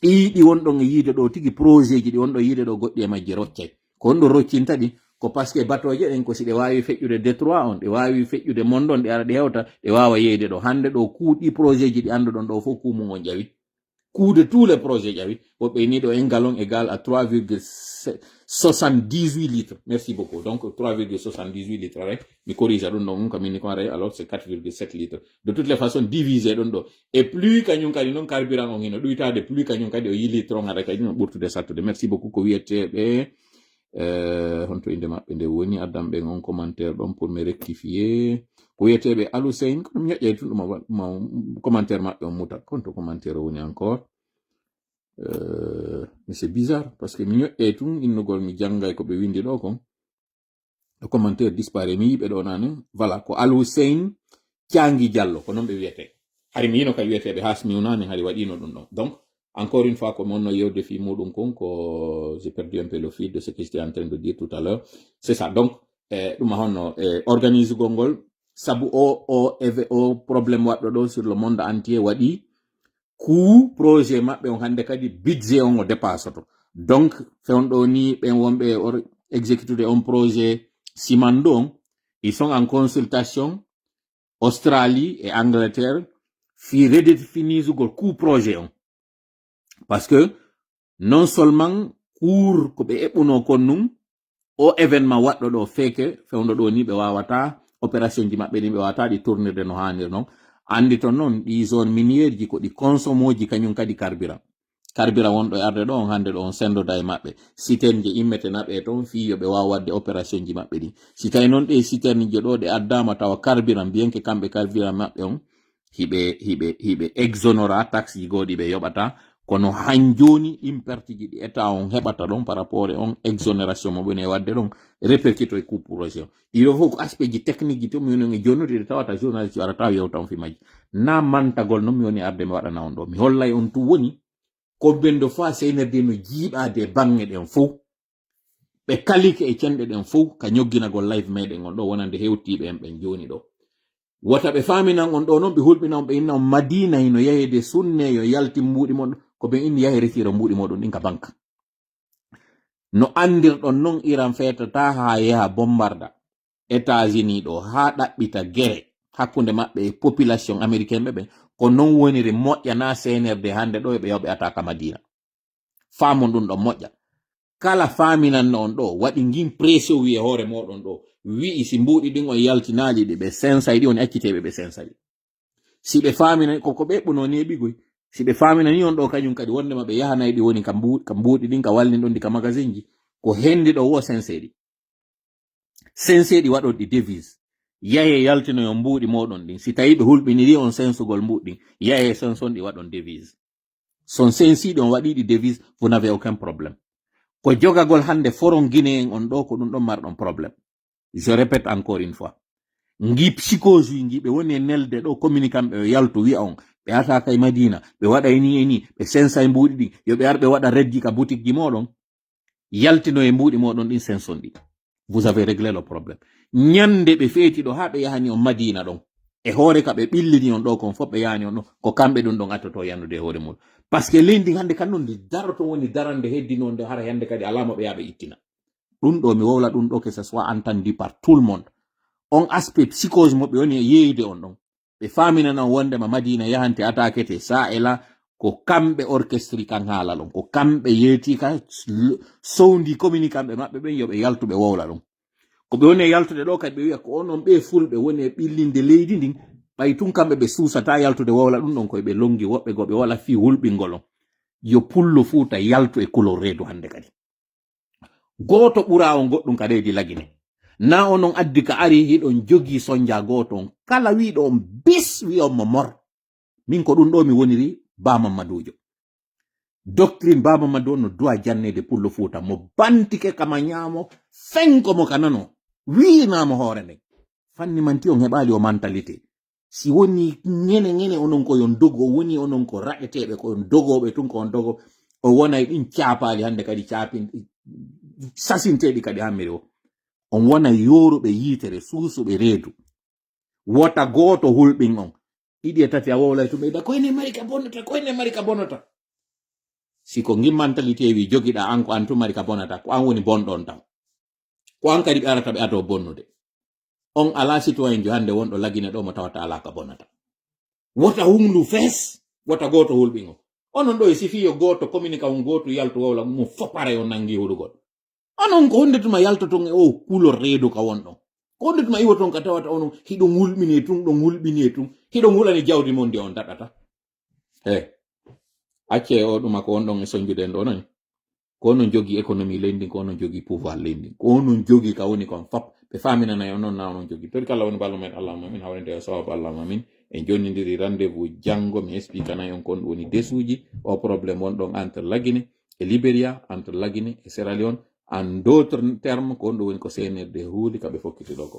ɗiɗi wonɗon e yiide ɗo tigi projet ji ɗi wonɗo yiide ɗo goɗɗi e majji roccay ko wonɗo roccinta ɗi ko par ce que batoje ɗen ko si ɗe wawi feƴƴude détroit on ɗe wawi feƴƴude mondon ɗe ara ɗe hewta ɗe wawa yeyde ɗo hande ɗo kuuɗi projet ji ɗi anduɗon ɗo fof kumum on ƴawi coût de tous les projets ƴawi woɓɓe ni ɗo un gallon égal à 3,78 litres merci beaucoup donc 3,78 litres aray mi corrige ɗum ɗon kamini ko aray alors c'est 4,7 litres de toutes les façons divisé ɗon ɗo et plus kañum kadi noon carburant on hino ɗuytade plus kañum kadi o yi litre on aray kadi no ɓurtude sattude merci beaucoup ko wiyeteɓe honto inde maɓɓe nde woni addam ɓen on commentaire ɗon pour me rectifier ko wiyeteɓe Alousein kono mi ñoƴƴay tun ɗum commentaire maɓɓe on muta konto commentaire o woni encore mais c'est bizarre parce que mi ñoƴƴay tun innugol mi janggay ko ɓe windi ɗo kon le commentaire disparaît mi yiɓe ɗo nane voilà ko Alousein Thiangui Diallo ko noon ɓe wiyete hari mi yino kay wiyeteɓe hasmiwnani hari waɗino ɗum ɗon donc encore une fois, comme on a eu des films, j'ai perdu un peu le fil de ce que j'étais en train de dire tout à l'heure. C'est ça. Donc, organise Gongol, sabu o problème waɗɗo sur le monde entier waɗi coût projet maɓɓe on hande kadi budget on o dépasse to. Donc, fewɗo ni ɓen wonɓe exécuter un projet Simando, ils sont en consultation Australie et Angleterre fi redéfinir coût projet on. Parce que non seulement cours ko ɓe eɓɓuno kon num o événement waɗɗo ɗo feke fewndo ɗo ni ɓe wawata opération ji maɓɓe ɗin ɓe wawata ɗi tournirde no hannir noon andi ton noon ɗi zone miniére ji ko ɗi consommoji kañum kadi carburant wonɗo e arde ɗo on hande ɗo on sendoda e maɓɓe citerne je immeten ɓe toon fi yo ɓe wawa wadde opération ji maɓɓe ɗin si tawi noon ɗe citerne je ɗo ɗe addama tawa carburant bien que kamɓe carburant maɓɓe on hiɓe exonora taxe ji goɗi ɓe yoɓata kono hanjoni impertiji ɗi état on heɓata ɗon par rapport e on exonération mo ɓone wadde ɗon répercuto e coût projet o ɗiɗo fof ko aspect ji technique ji to mi woni e jonnude ɗe tawata journaliste warata yewta on fi majji na mantagol noon mi woni arde mi waɗana on ɗo mi hollay on tu woni ko bendo fa CNRD no jiiɓade bange ɗen fof ɓe kalike e cenɗe ɗen fof ka ñogginagol live meɗen on ɗo wonande hewtiɓe en ɓen joni ɗo wota ɓe faminan on ɗo noon ɓe hulɓina on ɓe inna on madina hino yahede sunne yo yalti mbuɗi moɗon ko ɓe inni yahi retira mbuɗi moɗon ɗin ka banque no andirɗon noon Iran fetata ha yaha bombarda États-Unis ɗo ha ɗaɓɓita gere hakkunde maɓɓe e population américaine ɓe ko non woniri moƴƴa na CNRD hande ɗo ɓe yoɓe ataka Madina famon ɗum ɗon moƴƴa kala faminanno on ɗo waɗi ngin pression wiye hoore moɗon ɗo wi'i si mbuɗi ɗin on yaltinaji ɗi ɓe sensay ɗi on acciteɓe ɓe sensay si ɓe famina koko ɓe ɓuno ni ɓigoy si ɓe famina ni on ɗo kañum kadi wondema ɓe yahanayi ɗi woni ka mbuɗi ɗin ka walni ɗon ɗi ka magazine ji ko hendi ɗo wo senseɗi waɗon ɗi devise yaye yaltinoyo mbuuɗi moɗon ɗin si tawi ɓe hulɓiniri on sensugol mbuɗɗin yaye senson ɗi waɗon devise son sensiɗi on waɗiɗi devise vous n'avez aucun problème ko jogagol hande foron guine en on ɗo ko ɗum ɗon marɗon probléme je répète encore une fois ngi psychose ngi ɓe woni e nelde ɗo communicant ɓe yaltu wi'a on ɓe ataka e madina ɓe waɗa e ni ɓe sensa e mbuuɗi ɗin yo ɓe ar ɓe waɗa reddi ka boutique ji moɗon yaltino e mbuuɗi moɗon ɗin senson ɗi vous avez réglé le problème ñande ɓe feeti ɗo ha ɓe yahani on madina ɗon e hoore ka ɓe ɓillini on ɗo kon fof ɓe yahani on ɗo ko kamɓe ɗum ɗon attoto yannude hoore muɗum par ce que leydi hande kanɗum ndi daroto woni darande heddinonde hara hande kadi alama ɓe yaɓe ittina ɗum ɗo mi wowla ɗum ɗo que ce soit entendu par tout le monde on aspect psychose mo ɓe woni e yeeyde on ɗon ɓe faminana wondema madina yahante atakete sa e la ko kamɓe orchestre kan haala ɗon ko kamɓe yeeti ka sowndi communicanɓe maɓɓe ɓen yoɓe yaltuɓe wowla ɗon ko ɓe woni e yaltude ɗo kadi ɓe wiya ko onon ɓe fulɓe woni e ɓillinde leydi ndin ɓay tun kamɓe ɓe suusata yaltude wowla ɗum ɗon koye ɓe longi woɓɓe go ɓe wala fi hulɓingol on yo pullo fuuta yaltu e couleur reedu hande kadi gooto ɓura on goɗɗum ka leydi lagine na onon addi ka ari hiɗon jogi sonja gooto on kala wiɗo on bis wi on mo mor min ko ɗum ɗo mi woniri Ba Mamadujo doctrine Ba Mamadou no duwa jannede pullo fuuta mo bantike kama ñaamo fenko mo kanano wiinamo hoore nden fanni manti on heɓali o mentalité si woni ñene onon ko yon dogo woni onon ko raƴeteɓe ko yon dogoɓe tun ko on dogo o wonay ɗin caapali hande kadi caapin sasinteɗi kadi hammiri o on wona yoruɓe yitere suusuɓe reedu wota gooto hulɓin on ɗiɗi e tati a wowlay to ɓeyda koyne mari ka bonata siko gimmantalité wi jogiɗa an ko an tu mari ka bonata ko an woni bonɗon taw ko an kadi ɓe arata ɓe ato bonnude on ala citoyen jo hande wonɗo lagine ɗo mo tawata ala ka bonata wota hundu fees wota gooto hulɓin on onon ɗo e sifiyo gooto communique on gooto yaltu wowla mo fopare on nangi huɗugol onon ko hondetuma yaltoton e o couleur reedu ka wonɗon ko hondetuma iwoton ka tawata onon hiɗon hulɓini tun ɗon hulɓini tun hiɗon hulani jawdi mon ndi on daɗata acce o ɗuma ko wonɗon e soñjude ɗo noon ko onon jogi économie leydi ko onon jogi pouvoir leydi ko onon jogi ka woni kon fop ɓe faminanayi onon na onon jogi tori kala woni ballo men allahma min hawrende e sawabu allahma min en jonnidiri rendez-vous janngo mi expliquanayi on kon woni desuji o probléme wonɗon entre Laguine e Libéria entre Laguine e Sierra Leone en d'autres termes ko on ɗo woni ko CNRD huuli kaɓe fokkiti ɗo ko